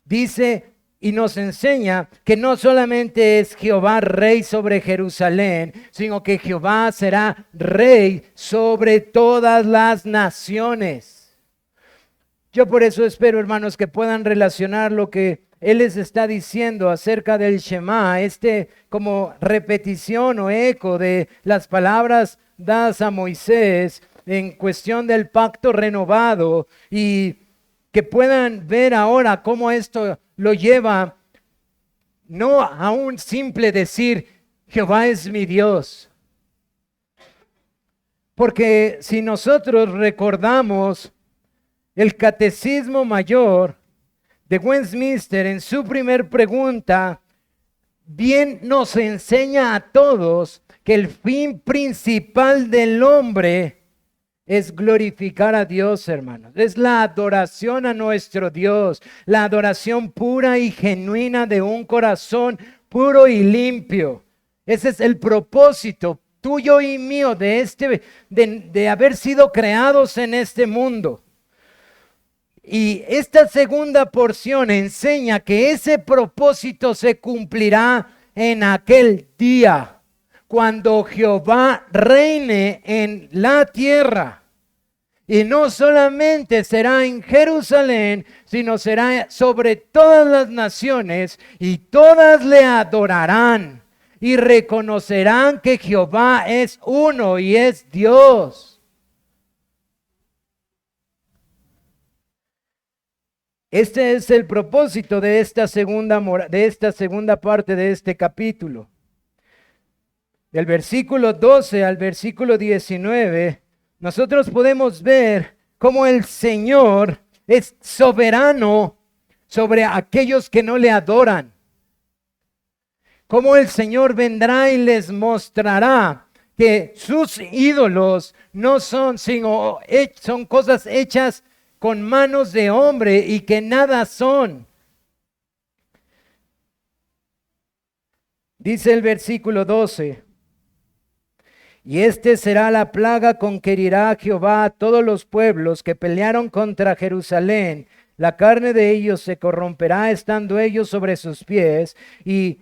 Dice y nos enseña que no solamente es Jehová rey sobre Jerusalén, sino que Jehová será rey sobre todas las naciones. Yo por eso espero, hermanos, que puedan relacionar lo que Él les está diciendo acerca del Shema, como repetición o eco de las palabras dadas a Moisés en cuestión del pacto renovado y que puedan ver ahora cómo esto lo lleva no a un simple decir, Jehová es mi Dios. Porque si nosotros recordamos el Catecismo Mayor de Westminster en su primer pregunta, bien nos enseña a todos que el fin principal del hombre es glorificar a Dios, hermanos. Es la adoración a nuestro Dios, la adoración pura y genuina de un corazón puro y limpio. Ese es el propósito tuyo y mío de haber sido creados en este mundo. Y esta segunda porción enseña que ese propósito se cumplirá en aquel día, cuando Jehová reine en la tierra. Y no solamente será en Jerusalén, sino será sobre todas las naciones, y todas le adorarán y reconocerán que Jehová es uno y es Dios. Este es el propósito de esta segunda parte de este capítulo. Del versículo 12 al versículo 19, nosotros podemos ver cómo el Señor es soberano sobre aquellos que no le adoran. Cómo el Señor vendrá y les mostrará que sus ídolos no son sino son cosas hechas con manos de hombre y que nada son. Dice el versículo 12. Y será la plaga con que herirá Jehová a todos los pueblos que pelearon contra Jerusalén. La carne de ellos se corromperá estando ellos sobre sus pies y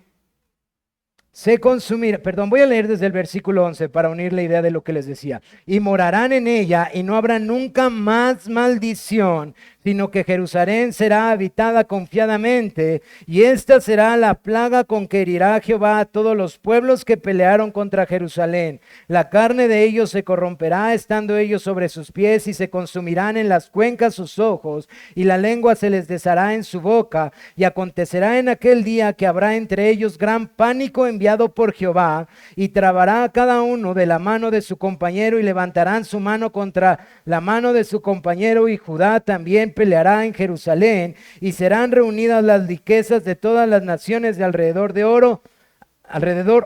se consumirá. Perdón, voy a leer desde el versículo 11 para unir la idea de lo que les decía. Y morarán en ella y no habrá nunca más maldición, sino que Jerusalén será habitada confiadamente, y esta será la plaga con que herirá Jehová a todos los pueblos que pelearon contra Jerusalén. La carne de ellos se corromperá estando ellos sobre sus pies, y se consumirán en las cuencas sus ojos, y la lengua se les deshará en su boca. Y acontecerá en aquel día que habrá entre ellos gran pánico enviado por Jehová, y trabará a cada uno de la mano de su compañero, y levantarán su mano contra la mano de su compañero, y Judá también peleará en Jerusalén, y serán reunidas las riquezas de todas las naciones de alrededor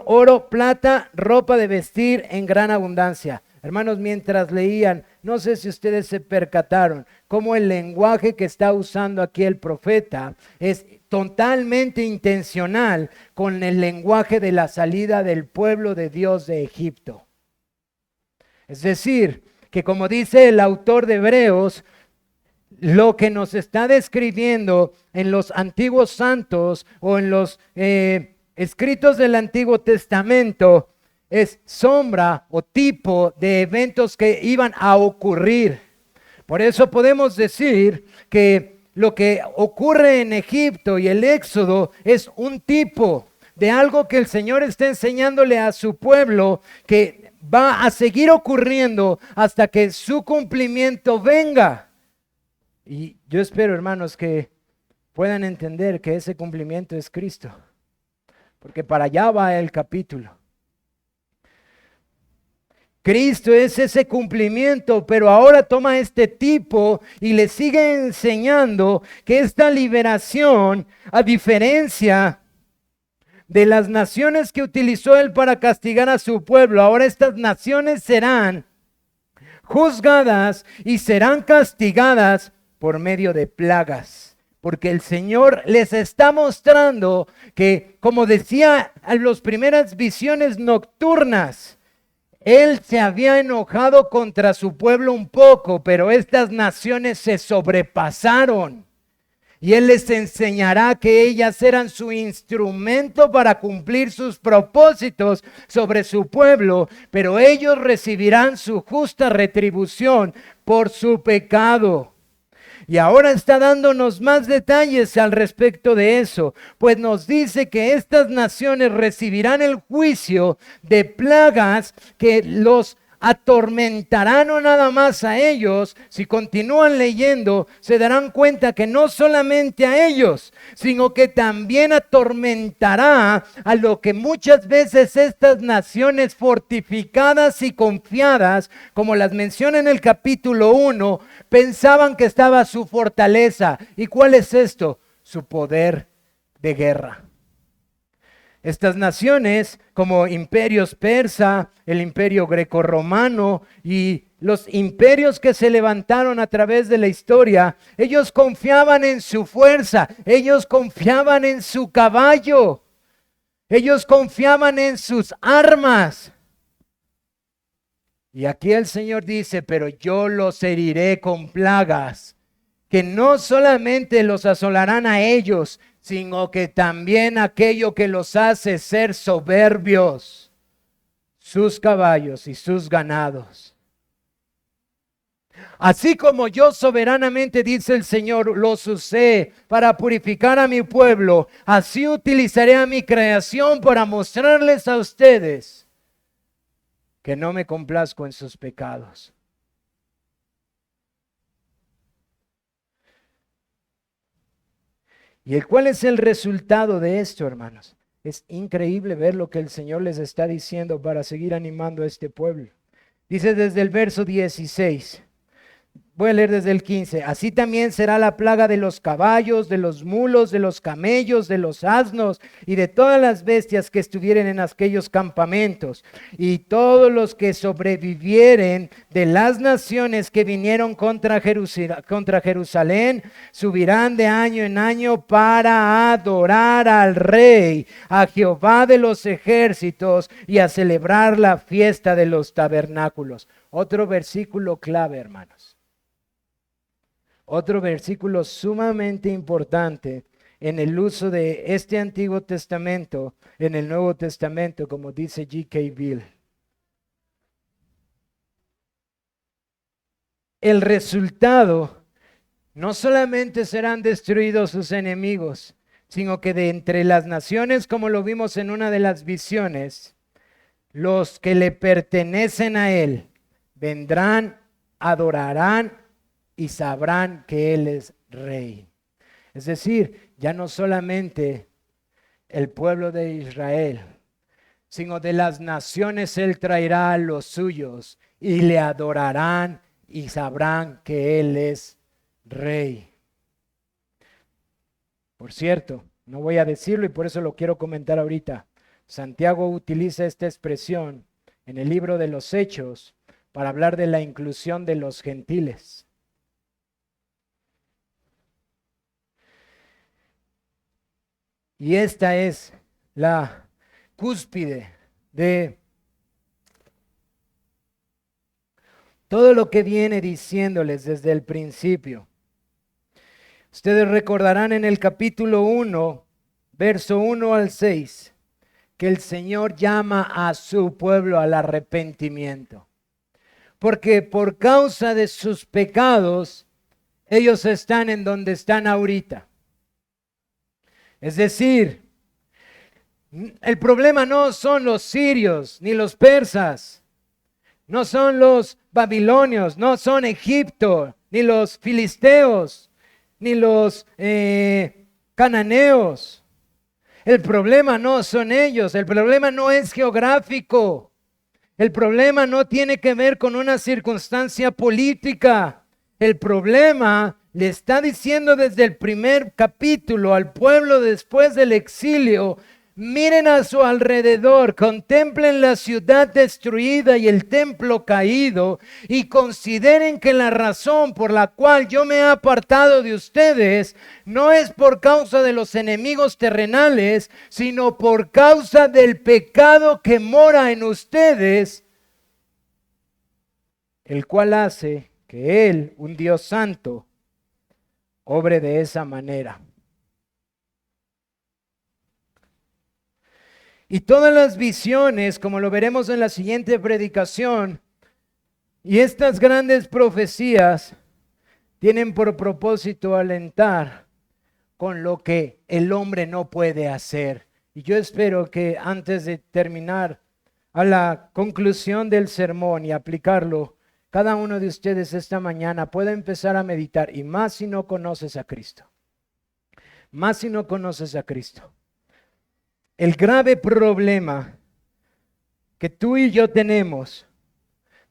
oro, plata, ropa de vestir en gran abundancia. Hermanos, mientras leían, no sé si ustedes se percataron cómo el lenguaje que está usando aquí el profeta es totalmente intencional con el lenguaje de la salida del pueblo de Dios de Egipto. Es decir, que como dice el autor de Hebreos, lo que nos está describiendo en los antiguos santos o en los escritos del Antiguo Testamento es sombra o tipo de eventos que iban a ocurrir. Por eso podemos decir que lo que ocurre en Egipto y el Éxodo es un tipo de algo que el Señor está enseñándole a su pueblo que va a seguir ocurriendo hasta que su cumplimiento venga. Y yo espero, hermanos, que puedan entender que ese cumplimiento es Cristo, porque para allá va el capítulo. Cristo es ese cumplimiento, pero ahora toma este tipo y le sigue enseñando que esta liberación, a diferencia de las naciones que utilizó él para castigar a su pueblo, ahora estas naciones serán juzgadas y serán castigadas por medio de plagas. Porque el Señor les está mostrando que, como decía en las primeras visiones nocturnas, Él se había enojado contra su pueblo un poco, pero estas naciones se sobrepasaron. Y Él les enseñará que ellas eran su instrumento para cumplir sus propósitos sobre su pueblo, pero ellos recibirán su justa retribución por su pecado. Y ahora está dándonos más detalles al respecto de eso, pues nos dice que estas naciones recibirán el juicio de plagas que los atormentarán no nada más a ellos. Si continúan leyendo, se darán cuenta que no solamente a ellos, sino que también atormentará a lo que muchas veces estas naciones fortificadas y confiadas, como las menciona en el capítulo 1, pensaban que estaba su fortaleza. ¿Y cuál es esto? Su poder de guerra. Estas naciones como imperios persa, el imperio grecorromano y los imperios que se levantaron a través de la historia, ellos confiaban en su fuerza, ellos confiaban en su caballo, ellos confiaban en sus armas. Y aquí el Señor dice, pero yo los heriré con plagas, que no solamente los asolarán a ellos, sino que también aquello que los hace ser soberbios, sus caballos y sus ganados. Así como yo soberanamente, dice el Señor, los usé para purificar a mi pueblo, así utilizaré a mi creación para mostrarles a ustedes que no me complazco en sus pecados. ¿Y cuál es el resultado de esto, hermanos? Es increíble ver lo que el Señor les está diciendo para seguir animando a este pueblo. Dice desde el verso 16. Voy a leer desde el 15. Así también será la plaga de los caballos, de los mulos, de los camellos, de los asnos y de todas las bestias que estuvieren en aquellos campamentos. Y todos los que sobrevivieren de las naciones que vinieron contra Jerusalén subirán de año en año para adorar al Rey, a Jehová de los ejércitos, y a celebrar la fiesta de los tabernáculos. Otro versículo clave, hermanos. Otro versículo sumamente importante en el uso de este Antiguo Testamento en el Nuevo Testamento, como dice G.K. Bill. El resultado, no solamente serán destruidos sus enemigos, sino que de entre las naciones, como lo vimos en una de las visiones, los que le pertenecen a Él vendrán, adorarán y sabrán que Él es Rey. Es decir, ya no solamente el pueblo de Israel, sino de las naciones Él traerá a los suyos y le adorarán y sabrán que Él es Rey. Por cierto, no voy a decirlo y por eso lo quiero comentar ahorita. Santiago utiliza esta expresión en el libro de los Hechos para hablar de la inclusión de los gentiles. Y esta es la cúspide de todo lo que viene diciéndoles desde el principio. Ustedes recordarán en el capítulo 1, verso 1 al 6, que el Señor llama a su pueblo al arrepentimiento. Porque por causa de sus pecados, ellos están en donde están ahorita. Es decir, el problema no son los sirios ni los persas, no son los babilonios, no son Egipto, ni los filisteos, ni los cananeos. El problema no son ellos, el problema no es geográfico, el problema no tiene que ver con una circunstancia política. El problema le está diciendo desde el primer capítulo al pueblo después del exilio: miren a su alrededor, contemplen la ciudad destruida y el templo caído y consideren que la razón por la cual yo me he apartado de ustedes no es por causa de los enemigos terrenales, sino por causa del pecado que mora en ustedes, el cual hace que Él, un Dios santo, obre de esa manera. Y todas las visiones, como lo veremos en la siguiente predicación, y estas grandes profecías tienen por propósito alentar con lo que el hombre no puede hacer. Y yo espero que antes de terminar a la conclusión del sermón y aplicarlo, cada uno de ustedes esta mañana pueda empezar a meditar, y más si no conoces a Cristo. Más si no conoces a Cristo. El grave problema que tú y yo tenemos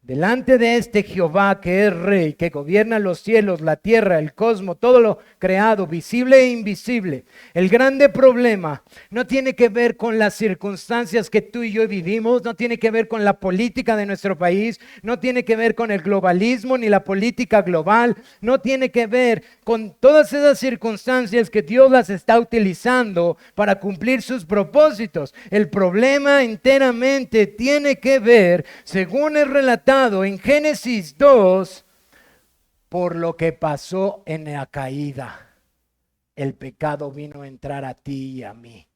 delante de este Jehová que es Rey, que gobierna los cielos, la tierra, el cosmos, todo lo creado, visible e invisible. El grande problema no tiene que ver con las circunstancias que tú y yo vivimos, no tiene que ver con la política de nuestro país, no tiene que ver con el globalismo ni la política global, no tiene que ver con todas esas circunstancias que Dios las está utilizando para cumplir sus propósitos. El problema enteramente tiene que ver, según es relatado en Génesis 2, por lo que pasó en la caída. El pecado vino a entrar a ti y a mí.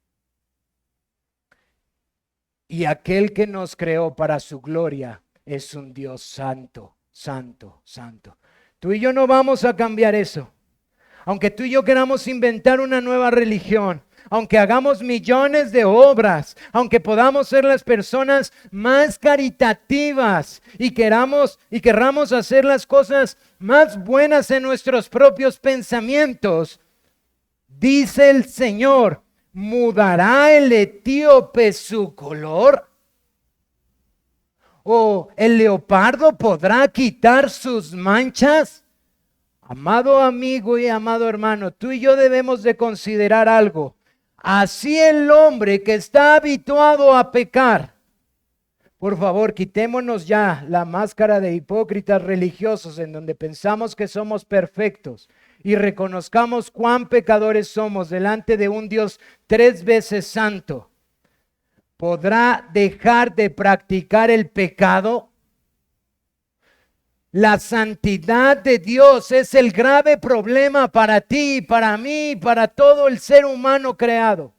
Y aquel que nos creó para su gloria es un Dios santo, santo, santo. Tú y yo no vamos a cambiar eso. Aunque tú y yo queramos inventar una nueva religión, aunque hagamos millones de obras, aunque podamos ser las personas más caritativas y querramos hacer las cosas más buenas en nuestros propios pensamientos, dice el Señor: ¿mudará el etíope su color? ¿O el leopardo podrá quitar sus manchas? Amado amigo y amado hermano, tú y yo debemos de considerar algo. Así el hombre que está habituado a pecar, por favor, quitémonos ya la máscara de hipócritas religiosos en donde pensamos que somos perfectos y reconozcamos cuán pecadores somos delante de un Dios 3 veces santo. ¿Podrá dejar de practicar el pecado? La santidad de Dios es el grave problema para ti, para mí, para todo el ser humano creado.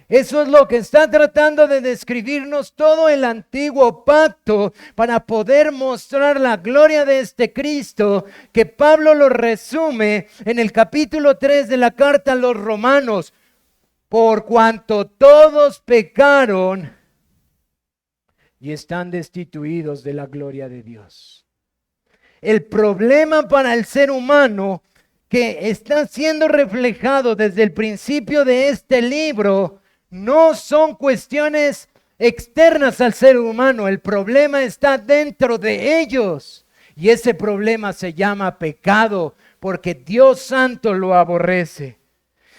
Eso es lo que está tratando de describirnos todo el antiguo pacto para poder mostrar la gloria de este Cristo, que Pablo lo resume en el capítulo 3 de la carta a los Romanos. Por cuanto todos pecaron y están destituidos de la gloria de Dios. El problema para el ser humano que está siendo reflejado desde el principio de este libro no son cuestiones externas al ser humano. El problema está dentro de ellos. Y ese problema se llama pecado, porque Dios Santo lo aborrece.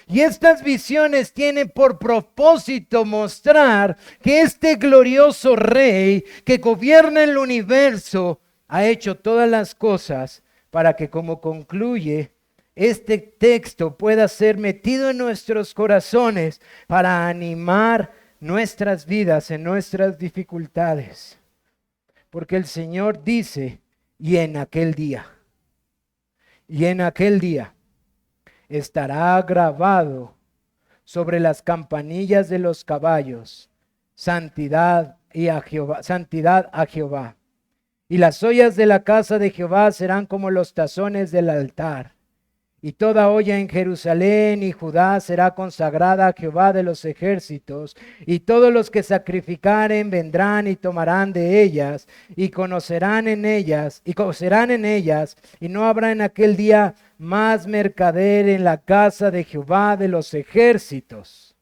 Y estas visiones tienen por propósito mostrar que este glorioso Rey que gobierna el universo ha hecho todas las cosas para que, como concluye, este texto pueda ser metido en nuestros corazones para animar nuestras vidas en nuestras dificultades. porque el Señor dice, y en aquel día estará grabado sobre las campanillas de los caballos, santidad a Jehová. Y las ollas de la casa de Jehová serán como los tazones del altar. Y toda olla en Jerusalén y Judá será consagrada a Jehová de los ejércitos, y todos los que sacrificaren vendrán y tomarán de ellas, y cocerán en ellas, y no habrá en aquel día más mercader en la casa de Jehová de los ejércitos.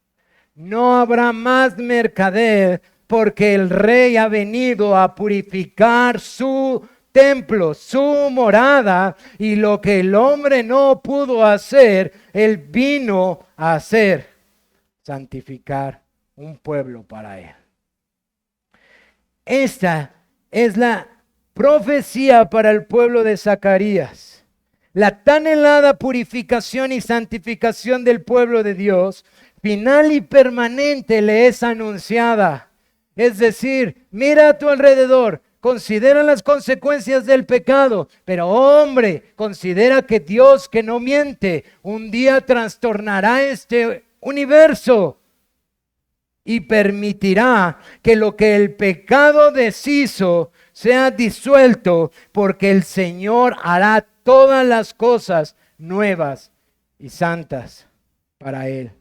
No habrá más mercader, porque el rey ha venido a purificar su templo, su morada, y lo que el hombre no pudo hacer, él vino a hacer, santificar un pueblo para él. Esta es la profecía para el pueblo de Zacarías. La tan helada purificación y santificación del pueblo de Dios, final y permanente, le es anunciada. Es decir, mira a tu alrededor, considera las consecuencias del pecado, pero hombre, considera que Dios, que no miente, un día trastornará este universo y permitirá que lo que el pecado deshizo sea disuelto, porque el Señor hará todas las cosas nuevas y santas para Él.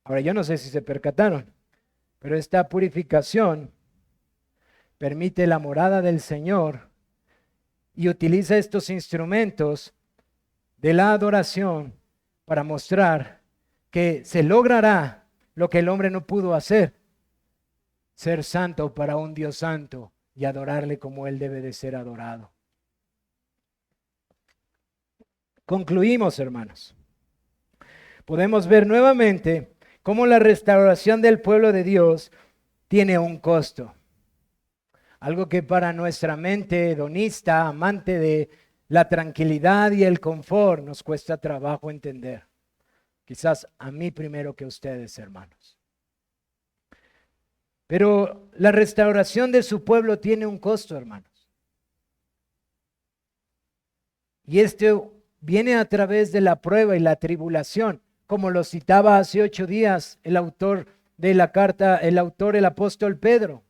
Ahora, yo no sé si se percataron, pero esta purificación permite la morada del Señor y utiliza estos instrumentos de la adoración para mostrar que se logrará lo que el hombre no pudo hacer: ser santo para un Dios santo y adorarle como Él debe de ser adorado. Concluimos, hermanos. Podemos ver nuevamente cómo la restauración del pueblo de Dios tiene un costo. Algo que para nuestra mente hedonista, amante de la tranquilidad y el confort, nos cuesta trabajo entender. Quizás a mí primero que a ustedes, hermanos. Pero la restauración de su pueblo tiene un costo, hermanos. Y esto viene a través de la prueba y la tribulación, como lo citaba hace 8 días el autor de la carta, el apóstol Pedro.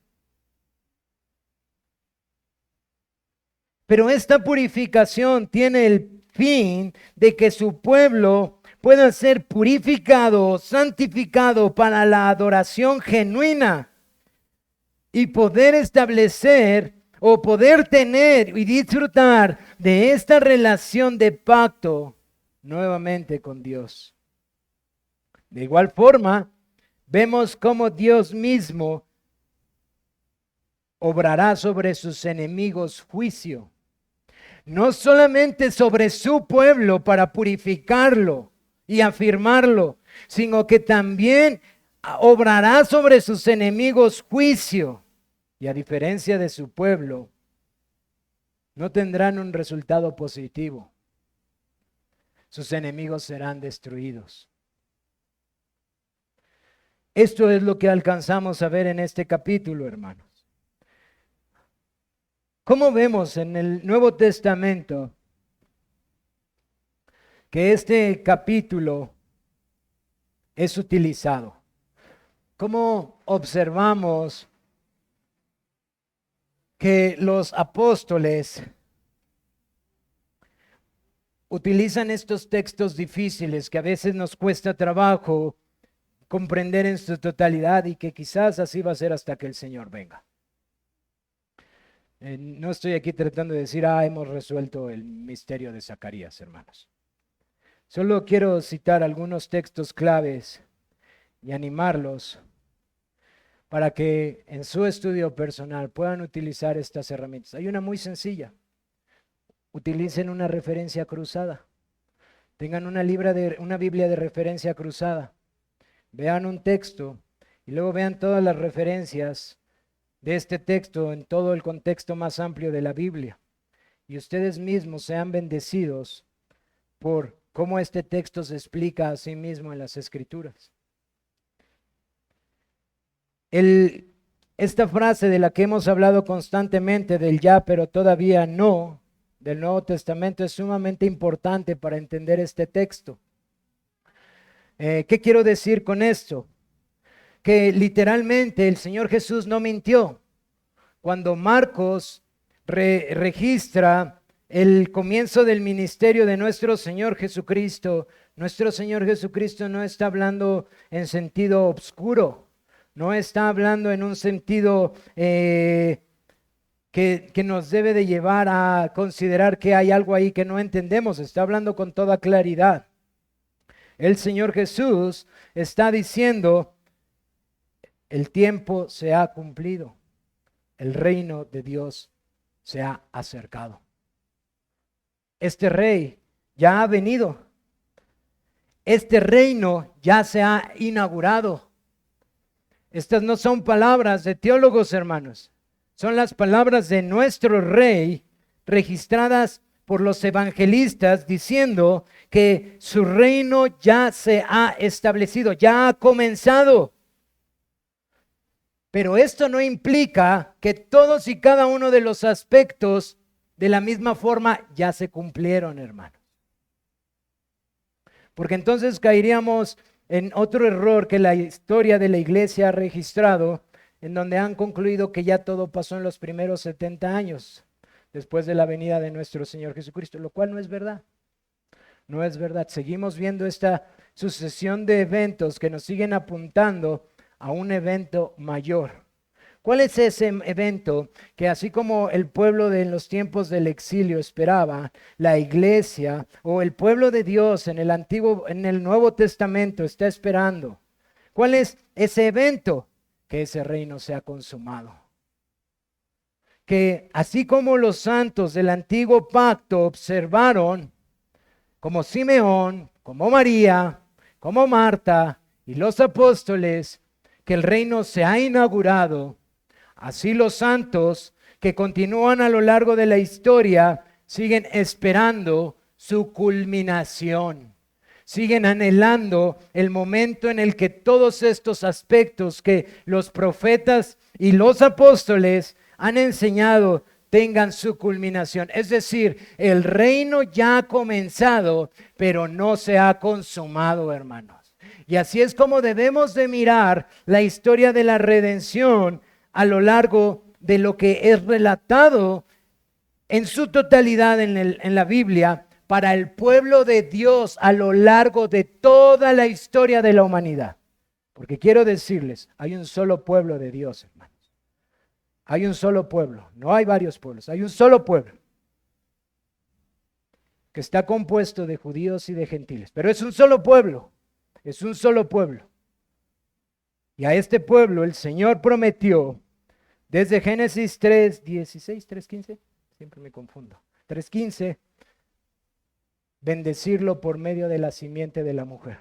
Pero esta purificación tiene el fin de que su pueblo pueda ser purificado, santificado para la adoración genuina y poder establecer o poder tener y disfrutar de esta relación de pacto nuevamente con Dios. De igual forma, vemos cómo Dios mismo obrará sobre sus enemigos juicio. No solamente sobre su pueblo para purificarlo y afirmarlo, sino que también obrará sobre sus enemigos juicio. Y a diferencia de su pueblo, no tendrán un resultado positivo. Sus enemigos serán destruidos. Esto es lo que alcanzamos a ver en este capítulo, hermanos. ¿Cómo vemos en el Nuevo Testamento que este capítulo es utilizado? ¿Cómo observamos que los apóstoles utilizan estos textos difíciles que a veces nos cuesta trabajo comprender en su totalidad y que quizás así va a ser hasta que el Señor venga? No estoy aquí tratando de decir, hemos resuelto el misterio de Zacarías, hermanos. Solo quiero citar algunos textos claves y animarlos para que en su estudio personal puedan utilizar estas herramientas. Hay una muy sencilla. Utilicen una referencia cruzada. Tengan una Biblia de referencia cruzada. Vean un texto y luego vean todas las referencias de este texto en todo el contexto más amplio de la Biblia. Y ustedes mismos sean bendecidos por cómo este texto se explica a sí mismo en las Escrituras. El Esta frase de la que hemos hablado constantemente, del ya pero todavía no, del Nuevo Testamento, es sumamente importante para entender este texto. ¿Qué quiero decir con esto? Que literalmente el Señor Jesús no mintió. Cuando Marcos registra el comienzo del ministerio de nuestro Señor Jesucristo no está hablando en sentido obscuro, no está hablando en un sentido que nos debe de llevar a considerar que hay algo ahí que no entendemos, está hablando con toda claridad. El Señor Jesús está diciendo, el tiempo se ha cumplido, el reino de Dios se ha acercado. Este rey ya ha venido. Este reino ya se ha inaugurado. Estas no son palabras de teólogos, hermanos. Son las palabras de nuestro rey registradas por los evangelistas diciendo que su reino ya se ha establecido, ya ha comenzado. Pero esto no implica que todos y cada uno de los aspectos de la misma forma ya se cumplieron, hermanos. Porque entonces caeríamos en otro error que la historia de la iglesia ha registrado, en donde han concluido que ya todo pasó en los primeros 70 años, después de la venida de nuestro Señor Jesucristo, lo cual no es verdad. No es verdad. Seguimos viendo esta sucesión de eventos que nos siguen apuntando a un evento mayor. ¿Cuál es ese evento que, así como el pueblo de los tiempos del exilio esperaba, la iglesia o el pueblo de Dios en el Nuevo Testamento está esperando? ¿Cuál es ese evento? Que ese reino sea consumado. Que así como los santos del antiguo pacto observaron, como Simeón, como María, como Marta y los apóstoles, que el reino se ha inaugurado, así los santos que continúan a lo largo de la historia siguen esperando su culminación. Siguen anhelando el momento en el que todos estos aspectos que los profetas y los apóstoles han enseñado tengan su culminación. Es decir, el reino ya ha comenzado, pero no se ha consumado, hermanos. Y así es como debemos de mirar la historia de la redención a lo largo de lo que es relatado en su totalidad en la Biblia para el pueblo de Dios a lo largo de toda la historia de la humanidad. Porque quiero decirles, hay un solo pueblo de Dios, hermanos. Hay un solo pueblo, no hay varios pueblos, hay un solo pueblo que está compuesto de judíos y de gentiles, pero es un solo pueblo, es un solo pueblo. Y a este pueblo el Señor prometió desde Génesis 3:16, 3:15, siempre me confundo, 3:15, bendecirlo por medio de la simiente de la mujer.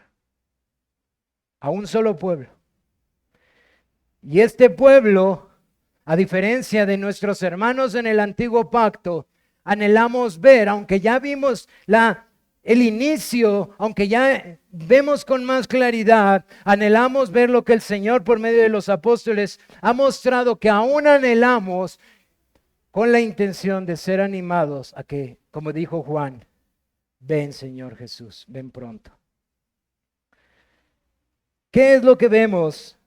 A un solo pueblo. Y este pueblo, a diferencia de nuestros hermanos en el antiguo pacto, anhelamos ver, aunque ya vimos el inicio, aunque ya vemos con más claridad, anhelamos ver lo que el Señor por medio de los apóstoles ha mostrado, que aún anhelamos con la intención de ser animados a que, como dijo Juan, ven Señor Jesús, ven pronto. ¿Qué es lo que vemos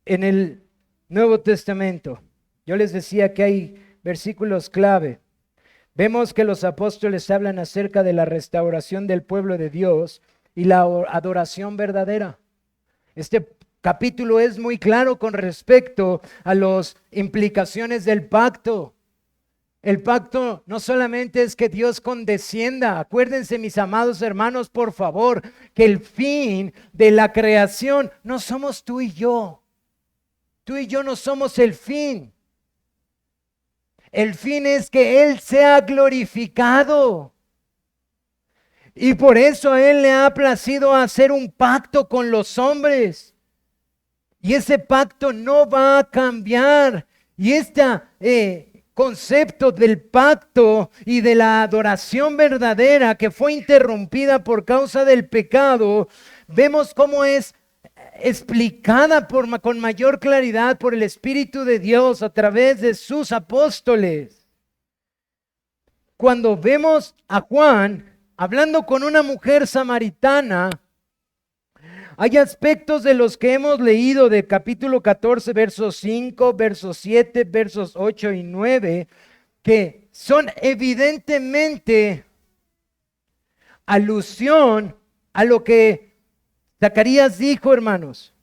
en el Nuevo Testamento? Yo les decía que hay versículos clave. Vemos que los apóstoles hablan acerca de la restauración del pueblo de Dios y la adoración verdadera. Este capítulo es muy claro con respecto a las implicaciones del pacto. El pacto no solamente es que Dios condescienda. Acuérdense, mis amados hermanos, por favor, que el fin de la creación no somos tú y yo. Tú y yo no somos el fin. El fin es que Él sea glorificado. Y por eso a Él le ha placido hacer un pacto con los hombres. Y ese pacto no va a cambiar. Y este concepto del pacto y de la adoración verdadera que fue interrumpida por causa del pecado, vemos cómo es explicada con mayor claridad por el Espíritu de Dios a través de sus apóstoles. Cuando vemos a Juan hablando con una mujer samaritana, hay aspectos de los que hemos leído de capítulo 14, versos 5, versos 7, versos 8 y 9, que son evidentemente alusión a lo que Zacarías dijo, hermanos.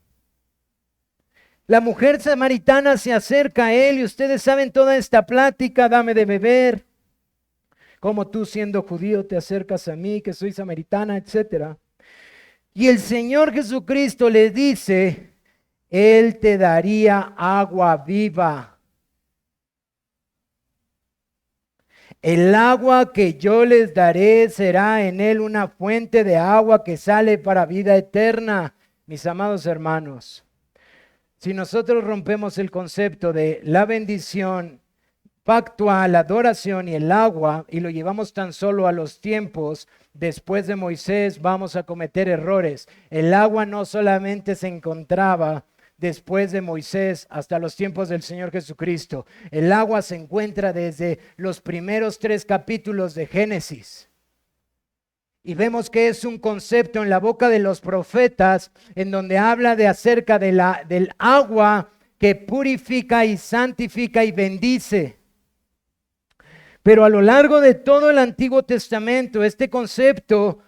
La mujer samaritana se acerca a él y ustedes saben toda esta plática, dame de beber, como tú siendo judío te acercas a mí, que soy samaritana, etcétera. Y el Señor Jesucristo le dice, Él te daría agua viva. El agua que yo les daré será en él una fuente de agua que sale para vida eterna. Mis amados hermanos, si nosotros rompemos el concepto de la bendición pactual, la adoración y el agua y lo llevamos tan solo a los tiempos después de Moisés, vamos a cometer errores. El agua no solamente se encontraba después de Moisés hasta los tiempos del Señor Jesucristo. El agua se encuentra desde los primeros 3 capítulos de Génesis. Y vemos que es un concepto en la boca de los profetas en donde habla de acerca de del agua que purifica y santifica y bendice. Pero a lo largo de todo el Antiguo Testamento, este concepto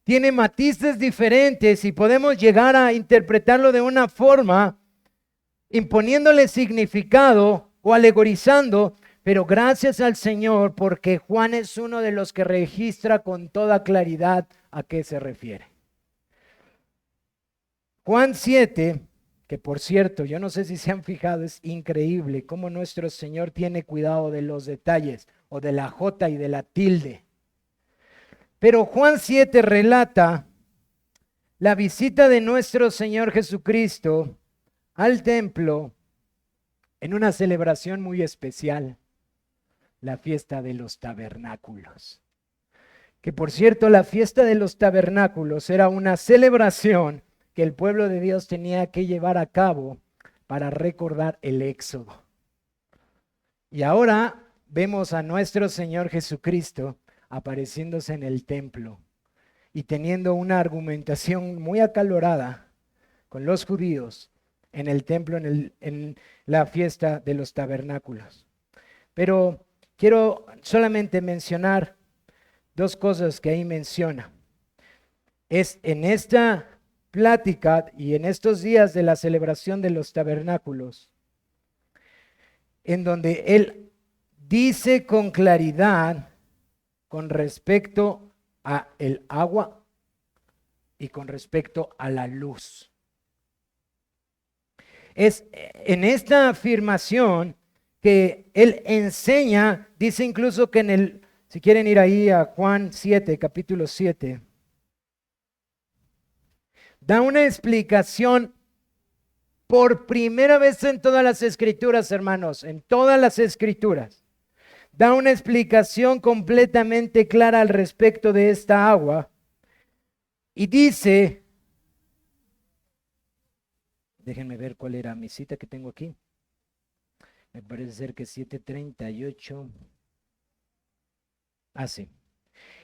tiene matices diferentes y podemos llegar a interpretarlo de una forma imponiéndole significado o alegorizando, pero gracias al Señor porque Juan es uno de los que registra con toda claridad a qué se refiere. Juan 7, que por cierto, yo no sé si se han fijado, es increíble cómo nuestro Señor tiene cuidado de los detalles o de la jota y de la tilde. Pero Juan 7 relata la visita de nuestro Señor Jesucristo al templo en una celebración muy especial, la fiesta de los tabernáculos. Que por cierto, la fiesta de los tabernáculos era una celebración que el pueblo de Dios tenía que llevar a cabo para recordar el éxodo. Y ahora vemos a nuestro Señor Jesucristo apareciéndose en el templo y teniendo una argumentación muy acalorada con los judíos en el templo, en la fiesta de los tabernáculos. Pero quiero solamente mencionar 2 cosas que ahí menciona. Es en esta plática y en estos días de la celebración de los tabernáculos, en donde él dice con claridad con respecto a el agua y con respecto a la luz. Es en esta afirmación que él enseña, dice incluso que si quieren ir ahí a Juan 7, capítulo 7, da una explicación por primera vez en todas las escrituras, hermanos, en todas las escrituras. Da una explicación completamente clara al respecto de esta agua y dice, déjenme ver cuál era mi cita que tengo aquí, me parece ser que 7:38, sí.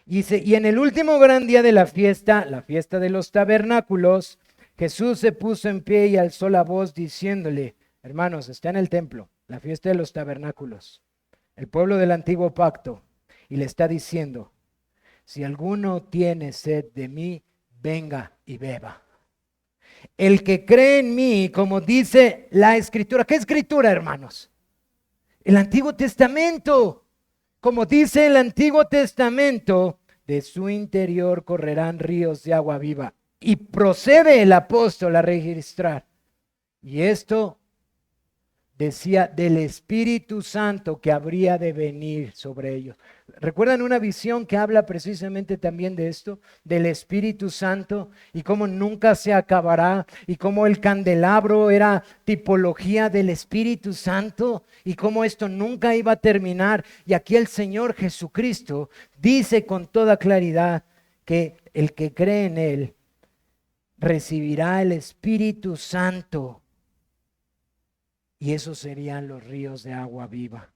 Dice, y en el último gran día de la fiesta de los tabernáculos, Jesús se puso en pie y alzó la voz diciéndole, hermanos, está en el templo, la fiesta de los tabernáculos, el pueblo del antiguo pacto, y le está diciendo, si alguno tiene sed de mí, venga y beba. El que cree en mí, como dice la Escritura. ¿Qué Escritura, hermanos? El Antiguo Testamento. Como dice el Antiguo Testamento, de su interior correrán ríos de agua viva. Y procede el apóstol a registrar. Y esto decía del Espíritu Santo que habría de venir sobre ellos. ¿Recuerdan una visión que habla precisamente también de esto? Del Espíritu Santo y cómo nunca se acabará y cómo el candelabro era tipología del Espíritu Santo y cómo esto nunca iba a terminar. Y aquí el Señor Jesucristo dice con toda claridad que el que cree en Él recibirá el Espíritu Santo. Y esos serían los ríos de agua viva.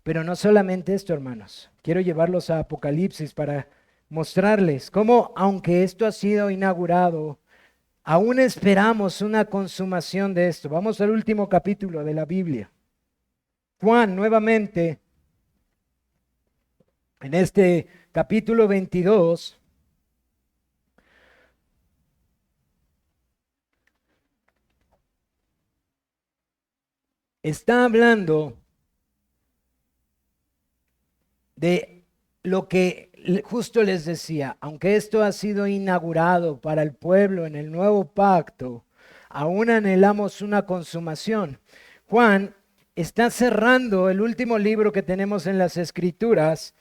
Pero no solamente esto, hermanos. Quiero llevarlos a Apocalipsis para mostrarles cómo, aunque esto ha sido inaugurado, aún esperamos una consumación de esto. Vamos al último capítulo de la Biblia. Juan, nuevamente, en este capítulo 22, está hablando de lo que justo les decía, aunque esto ha sido inaugurado para el pueblo en el nuevo pacto, aún anhelamos una consumación. Juan está cerrando el último libro que tenemos en las Escrituras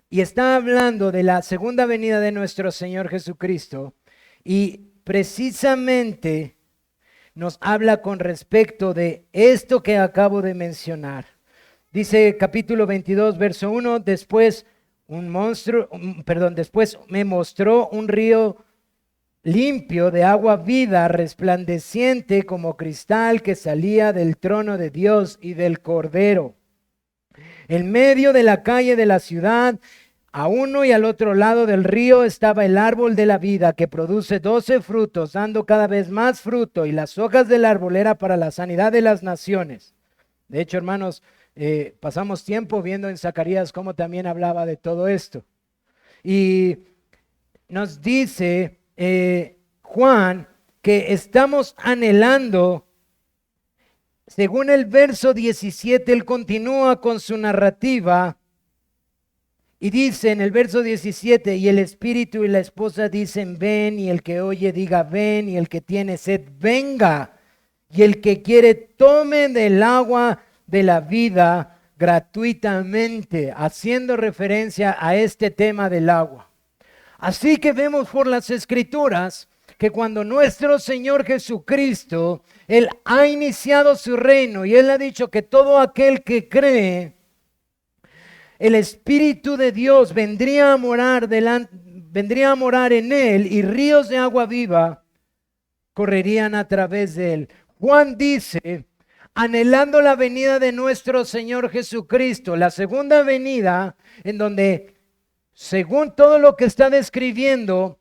y está hablando de la segunda venida de nuestro Señor Jesucristo y precisamente nos habla con respecto de esto que acabo de mencionar. Dice capítulo 22, verso 1, después me mostró un río limpio de agua viva, resplandeciente como cristal, que salía del trono de Dios y del Cordero. En medio de la calle de la ciudad, a uno y al otro lado del río, estaba el árbol de la vida, que produce 12 frutos, dando cada vez más fruto, y las hojas del árbol era para la sanidad de las naciones. De hecho, hermanos, pasamos tiempo viendo en Zacarías cómo también hablaba de todo esto. Y nos dice Juan que estamos anhelando, según el verso 17, él continúa con su narrativa y dice en el verso 17, y el espíritu y la esposa dicen ven, y el que oye diga ven, y el que tiene sed venga, y el que quiere tome del agua de la vida gratuitamente, haciendo referencia a este tema del agua. Así que vemos por las Escrituras que cuando nuestro Señor Jesucristo, Él ha iniciado su reino y Él ha dicho que todo aquel que cree, el Espíritu de Dios vendría a morar en Él y ríos de agua viva correrían a través de Él. Juan dice, anhelando la venida de nuestro Señor Jesucristo, la segunda venida, en donde, según todo lo que está describiendo,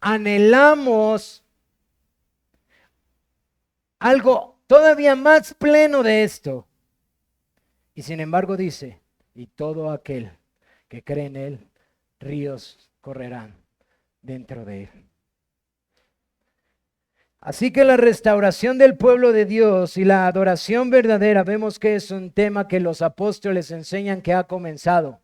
anhelamos algo todavía más pleno de esto. Y sin embargo dice, y todo aquel que cree en Él, ríos correrán dentro de Él. Así que la restauración del pueblo de Dios y la adoración verdadera, vemos que es un tema que los apóstoles enseñan que ha comenzado,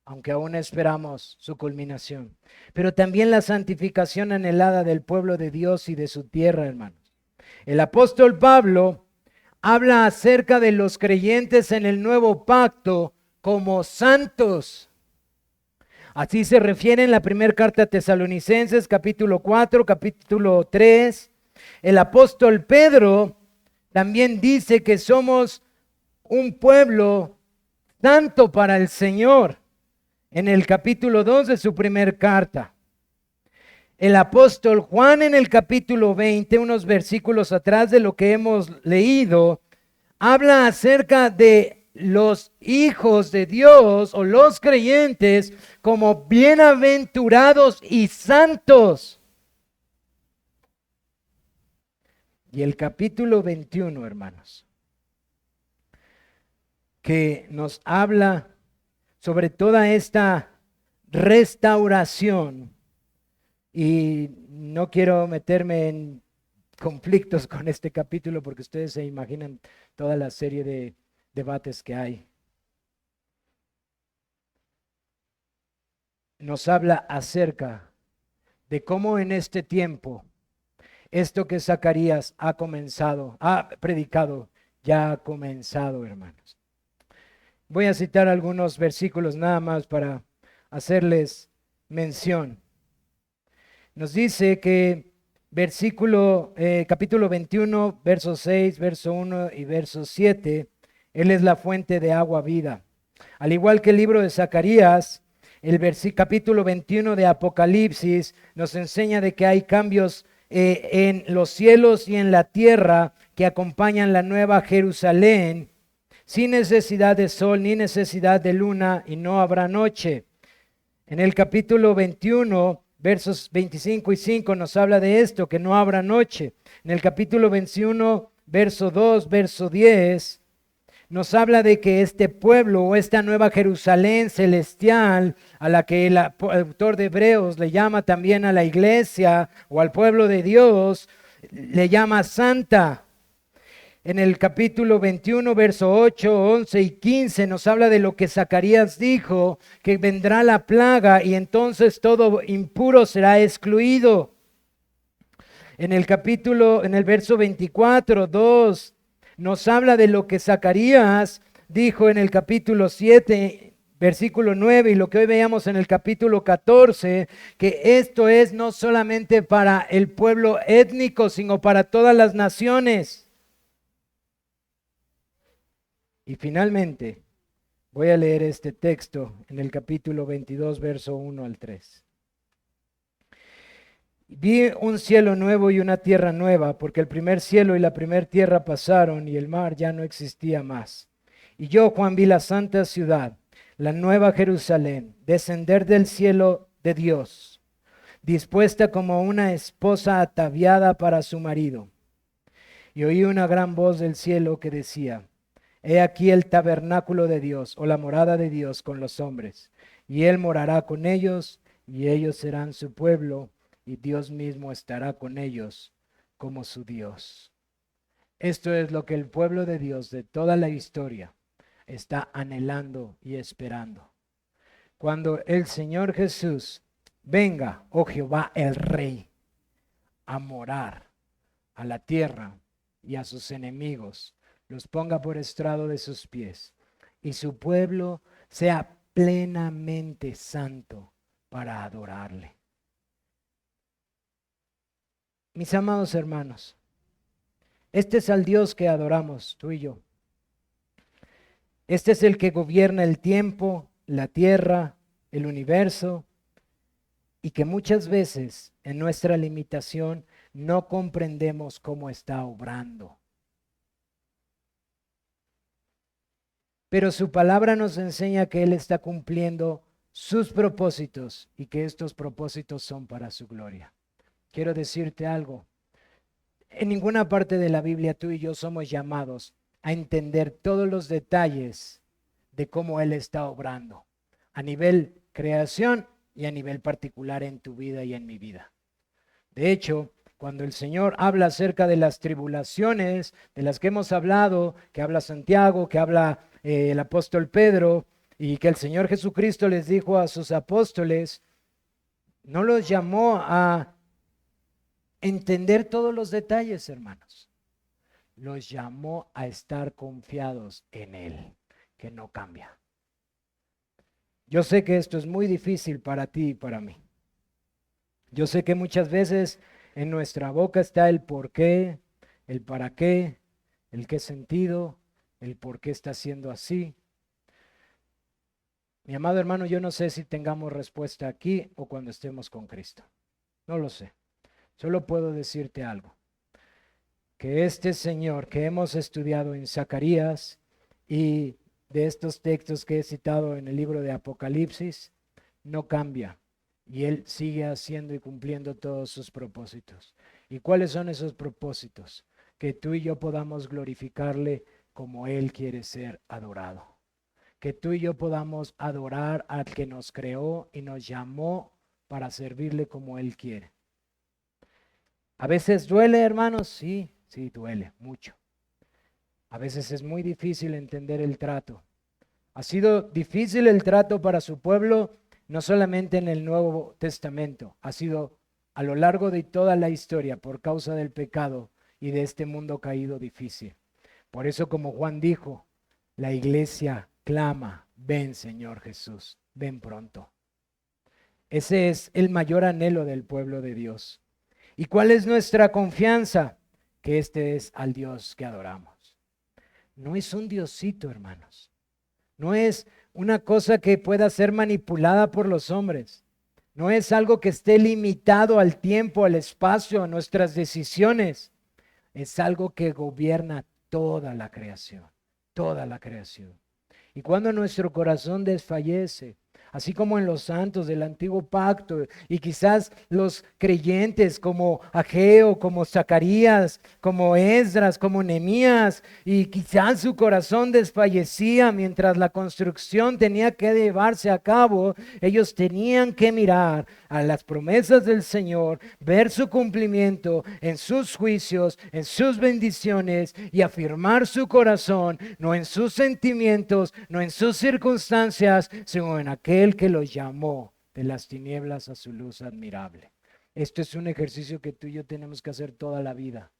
aunque aún esperamos su culminación. Pero también la santificación anhelada del pueblo de Dios y de su tierra, hermanos. El apóstol Pablo habla acerca de los creyentes en el nuevo pacto como santos. Así se refiere en la primera carta a Tesalonicenses, capítulo 4, capítulo 3. El apóstol Pedro también dice que somos un pueblo santo para el Señor, en el capítulo 2 de su primera carta. El apóstol Juan en el capítulo 20, unos versículos atrás de lo que hemos leído, habla acerca de los hijos de Dios o los creyentes como bienaventurados y santos. Y el capítulo 21, hermanos, que nos habla sobre toda esta restauración, y no quiero meterme en conflictos con este capítulo porque ustedes se imaginan toda la serie de debates que hay. Nos habla acerca de cómo en este tiempo esto que Zacarías ha predicado, ya ha comenzado, hermanos. Voy a citar algunos versículos nada más para hacerles mención. Nos dice que capítulo 21, verso 6, verso 1 y verso 7, Él es la fuente de agua vida. Al igual que el libro de Zacarías, el capítulo 21 de Apocalipsis nos enseña de que hay cambios en los cielos y en la tierra que acompañan la nueva Jerusalén, sin necesidad de sol ni necesidad de luna, y no habrá noche. En el capítulo 21, versos 25 y 5 nos habla de esto, que no habrá noche. En el capítulo 21, verso 2, verso 10, nos habla de que este pueblo o esta nueva Jerusalén celestial, a la que el autor de Hebreos le llama también a la iglesia o al pueblo de Dios, le llama santa. En el capítulo 21, verso 8, 11 y 15 nos habla de lo que Zacarías dijo, que vendrá la plaga y entonces todo impuro será excluido. En el verso 24, 2, nos habla de lo que Zacarías dijo en el capítulo 7, versículo 9, y lo que hoy veíamos en el capítulo 14, que esto es no solamente para el pueblo étnico, sino para todas las naciones. Y finalmente, voy a leer este texto en el capítulo 22, verso 1 al 3. Vi un cielo nuevo y una tierra nueva, porque el primer cielo y la primer tierra pasaron y el mar ya no existía más. Y yo, Juan, vi la santa ciudad, la nueva Jerusalén, descender del cielo de Dios, dispuesta como una esposa ataviada para su marido. Y oí una gran voz del cielo que decía: He aquí el tabernáculo de Dios, o la morada de Dios con los hombres, y Él morará con ellos, y ellos serán su pueblo, y Dios mismo estará con ellos como su Dios. Esto es lo que el pueblo de Dios de toda la historia está anhelando y esperando. Cuando el Señor Jesús venga, oh Jehová el Rey, a morar a la tierra y a sus enemigos, los ponga por estrado de sus pies, y su pueblo sea plenamente santo para adorarle. Mis amados hermanos, este es el Dios que adoramos, tú y yo. Este es el que gobierna el tiempo, la tierra, el universo, y que muchas veces en nuestra limitación no comprendemos cómo está obrando. Pero su palabra nos enseña que Él está cumpliendo sus propósitos y que estos propósitos son para su gloria. Quiero decirte algo. En ninguna parte de la Biblia tú y yo somos llamados a entender todos los detalles de cómo Él está obrando, a nivel creación y a nivel particular en tu vida y en mi vida. De hecho, cuando el Señor habla acerca de las tribulaciones de las que hemos hablado, que habla Santiago, que habla el apóstol Pedro, y que el Señor Jesucristo les dijo a sus apóstoles, no los llamó a entender todos los detalles, hermanos. Los llamó a estar confiados en Él, que no cambia. Yo sé que esto es muy difícil para ti y para mí. Yo sé que muchas veces en nuestra boca está el por qué, el para qué, el qué sentido, el por qué está siendo así. Mi amado hermano, yo no sé si tengamos respuesta aquí o cuando estemos con Cristo. No lo sé. Solo puedo decirte algo. Que este Señor que hemos estudiado en Zacarías y de estos textos que he citado en el libro de Apocalipsis, no cambia. Y Él sigue haciendo y cumpliendo todos sus propósitos. ¿Y cuáles son esos propósitos? Que tú y yo podamos glorificarle como Él quiere ser adorado. Que tú y yo podamos adorar al que nos creó y nos llamó para servirle como Él quiere. A veces duele, hermanos, sí, duele mucho. A veces es muy difícil entender el trato. Ha sido difícil el trato para su pueblo, no solamente en el Nuevo Testamento, ha sido a lo largo de toda la historia por causa del pecado y de este mundo caído difícil. Por eso, como Juan dijo, la iglesia clama, ven Señor Jesús, ven pronto. Ese es el mayor anhelo del pueblo de Dios. ¿Y cuál es nuestra confianza? Que este es al Dios que adoramos. No es un diosito, hermanos. No es una cosa que pueda ser manipulada por los hombres. No es algo que esté limitado al tiempo, al espacio, a nuestras decisiones. Es algo que gobierna toda la creación, toda la creación. Y cuando nuestro corazón desfallece, así como en los santos del antiguo pacto, y quizás los creyentes como Ageo, como Zacarías, como Esdras, como Nehemías, y quizás su corazón desfallecía mientras la construcción tenía que llevarse a cabo, ellos tenían que mirar a las promesas del Señor, ver su cumplimiento en sus juicios, en sus bendiciones, y afirmar su corazón, no en sus sentimientos, no en sus circunstancias, sino en aquel que los llamó de las tinieblas a su luz admirable. Esto es un ejercicio que tú y yo tenemos que hacer toda la vida,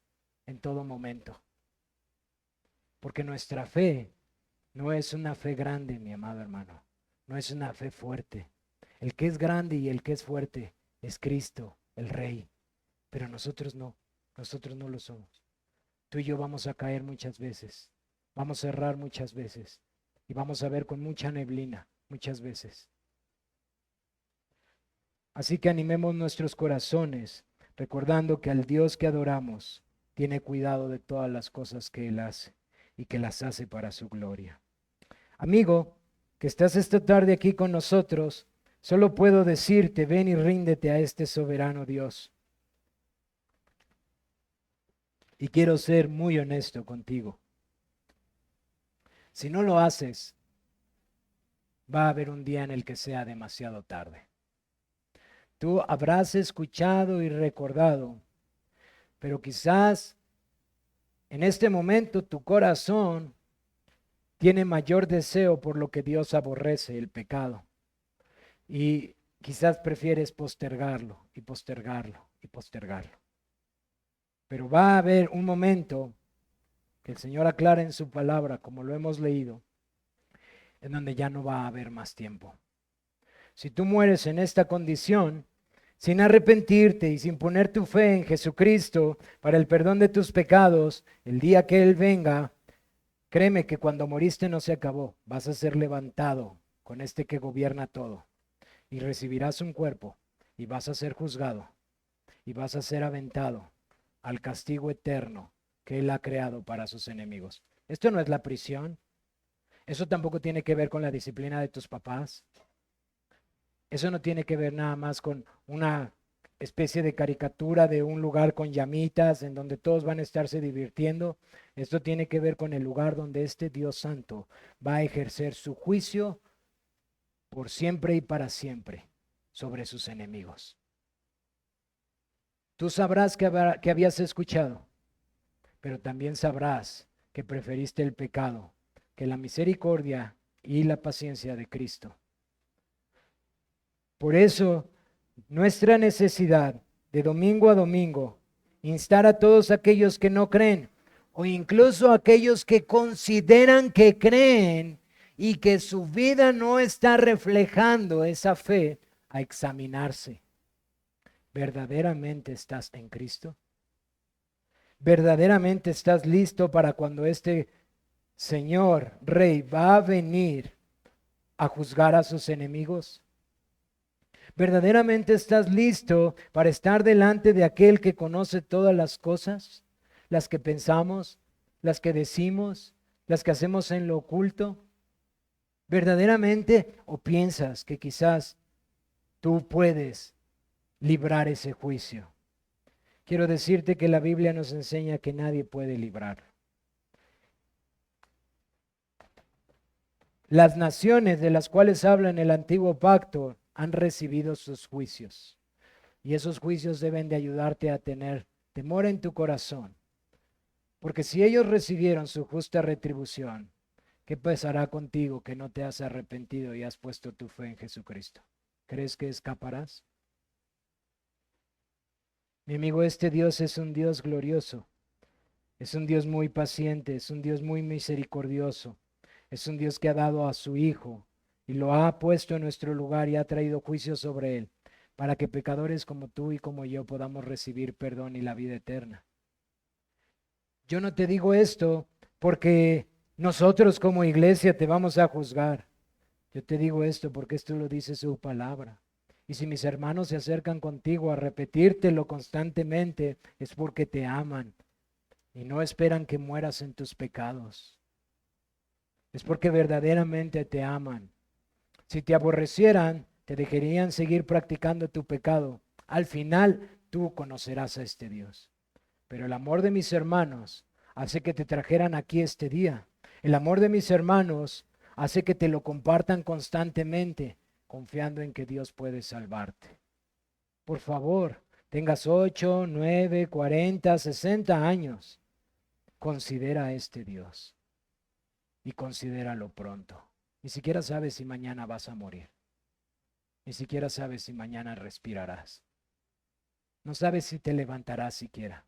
en todo momento. Porque nuestra fe no es una fe grande, mi amado hermano. No es una fe fuerte. El que es grande y el que es fuerte es Cristo, el Rey. Pero nosotros no lo somos. Tú y yo vamos a caer muchas veces. Vamos a errar muchas veces. Y vamos a ver con mucha neblina muchas veces. Así que animemos nuestros corazones, recordando que al Dios que adoramos tiene cuidado de todas las cosas que Él hace y que las hace para su gloria. Amigo, que estás esta tarde aquí con nosotros, solo puedo decirte, ven y ríndete a este soberano Dios. Y quiero ser muy honesto contigo. Si no lo haces, va a haber un día en el que sea demasiado tarde. Tú habrás escuchado y recordado, pero quizás en este momento tu corazón tiene mayor deseo por lo que Dios aborrece, el pecado. Y quizás prefieres postergarlo y postergarlo y postergarlo. Pero va a haber un momento que el Señor aclara en su palabra, como lo hemos leído, en donde ya no va a haber más tiempo. Si tú mueres en esta condición, sin arrepentirte y sin poner tu fe en Jesucristo para el perdón de tus pecados, el día que Él venga, créeme que cuando moriste no se acabó, vas a ser levantado con este que gobierna todo y recibirás un cuerpo y vas a ser juzgado y vas a ser aventado al castigo eterno que Él ha creado para sus enemigos. Esto no es la prisión, eso tampoco tiene que ver con la disciplina de tus papás. Eso no tiene que ver nada más con una especie de caricatura de un lugar con llamitas en donde todos van a estarse divirtiendo. Esto tiene que ver con el lugar donde este Dios Santo va a ejercer su juicio por siempre y para siempre sobre sus enemigos. Tú sabrás que habías escuchado, pero también sabrás que preferiste el pecado, que la misericordia y la paciencia de Cristo. Por eso, nuestra necesidad de domingo a domingo, instar a todos aquellos que no creen, o incluso aquellos que consideran que creen y que su vida no está reflejando esa fe, a examinarse. ¿Verdaderamente estás en Cristo? ¿Verdaderamente estás listo para cuando este Señor Rey va a venir a juzgar a sus enemigos? ¿Verdaderamente estás listo para estar delante de aquel que conoce todas las cosas? Las que pensamos, las que decimos, las que hacemos en lo oculto. ¿Verdaderamente o piensas que quizás tú puedes librar ese juicio? Quiero decirte que la Biblia nos enseña que nadie puede librar. Las naciones de las cuales habla en el antiguo pacto han recibido sus juicios. Y esos juicios deben de ayudarte a tener temor en tu corazón. Porque si ellos recibieron su justa retribución, ¿qué pasará contigo que no te has arrepentido y has puesto tu fe en Jesucristo? ¿Crees que escaparás? Mi amigo, este Dios es un Dios glorioso. Es un Dios muy paciente, es un Dios muy misericordioso. Es un Dios que ha dado a su Hijo y lo ha puesto en nuestro lugar y ha traído juicio sobre él, para que pecadores como tú y como yo podamos recibir perdón y la vida eterna. Yo no te digo esto porque nosotros como iglesia te vamos a juzgar. Yo te digo esto porque esto lo dice su palabra. Y si mis hermanos se acercan contigo a repetírtelo constantemente, es porque te aman y no esperan que mueras en tus pecados. Es porque verdaderamente te aman. Si te aborrecieran, te dejarían seguir practicando tu pecado. Al final, tú conocerás a este Dios. Pero el amor de mis hermanos hace que te trajeran aquí este día. El amor de mis hermanos hace que te lo compartan constantemente, confiando en que Dios puede salvarte. Por favor, tengas 8, 9, 40, 60 años. Considera a este Dios y considéralo pronto. Ni siquiera sabes si mañana vas a morir. Ni siquiera sabes si mañana respirarás. No sabes si te levantarás siquiera.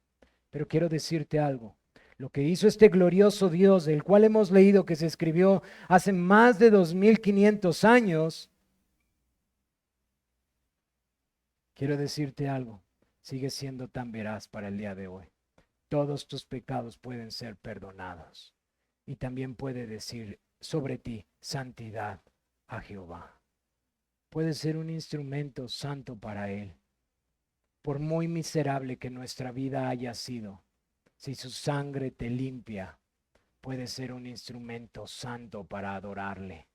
Pero quiero decirte algo. Lo que hizo este glorioso Dios, del cual hemos leído que se escribió hace más de 2500 años, quiero decirte algo. Sigue siendo tan veraz para el día de hoy. Todos tus pecados pueden ser perdonados. Y también puede decir sobre ti santidad a Jehová. Puedes ser un instrumento santo para Él. Por muy miserable que nuestra vida haya sido, si su sangre te limpia, puedes ser un instrumento santo para adorarle.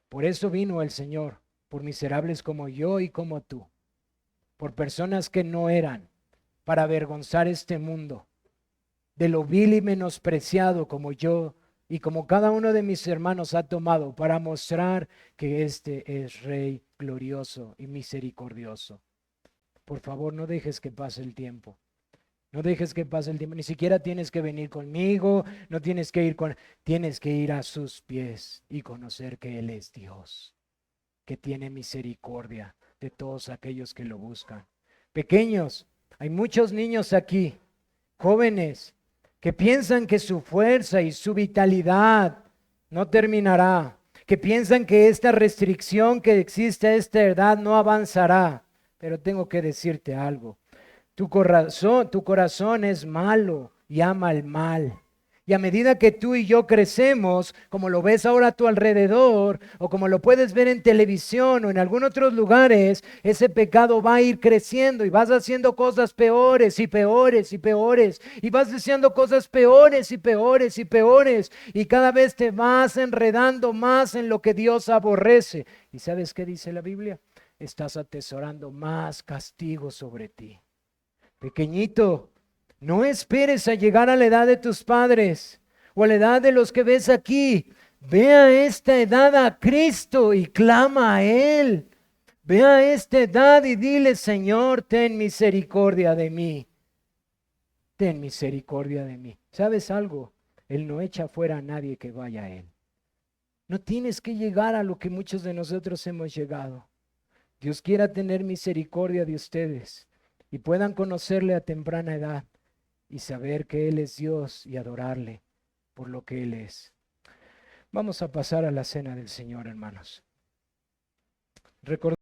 Por eso vino el Señor, por miserables como yo y como tú, por personas que no eran, para avergonzar este mundo, de lo vil y menospreciado como yo y como cada uno de mis hermanos ha tomado, para mostrar que este es Rey glorioso y misericordioso. Por favor, no dejes que pase el tiempo. No dejes que pase el tiempo. Ni siquiera tienes que venir conmigo, no tienes que ir con... Tienes que ir a sus pies y conocer que Él es Dios, que tiene misericordia de todos aquellos que lo buscan. Pequeños, hay muchos niños aquí, jóvenes, que piensan que su fuerza y su vitalidad no terminará, que piensan que esta restricción que existe a esta edad no avanzará. Pero tengo que decirte algo. Tu corazón es malo y ama el mal. Y a medida que tú y yo crecemos, como lo ves ahora a tu alrededor, o como lo puedes ver en televisión o en algunos otros lugares, ese pecado va a ir creciendo y vas haciendo cosas peores y peores y peores. Y vas deseando cosas peores y peores y peores. Y cada vez te vas enredando más en lo que Dios aborrece. ¿Y sabes qué dice la Biblia? Estás atesorando más castigo sobre ti. Pequeñito, no esperes a llegar a la edad de tus padres o a la edad de los que ves aquí. Ve a esta edad a Cristo y clama a Él. Ve a esta edad y dile, Señor, ten misericordia de mí. Ten misericordia de mí. ¿Sabes algo? Él no echa fuera a nadie que vaya a Él. No tienes que llegar a lo que muchos de nosotros hemos llegado. Dios quiera tener misericordia de ustedes y puedan conocerle a temprana edad y saber que Él es Dios y adorarle por lo que Él es. Vamos a pasar a la cena del Señor, hermanos.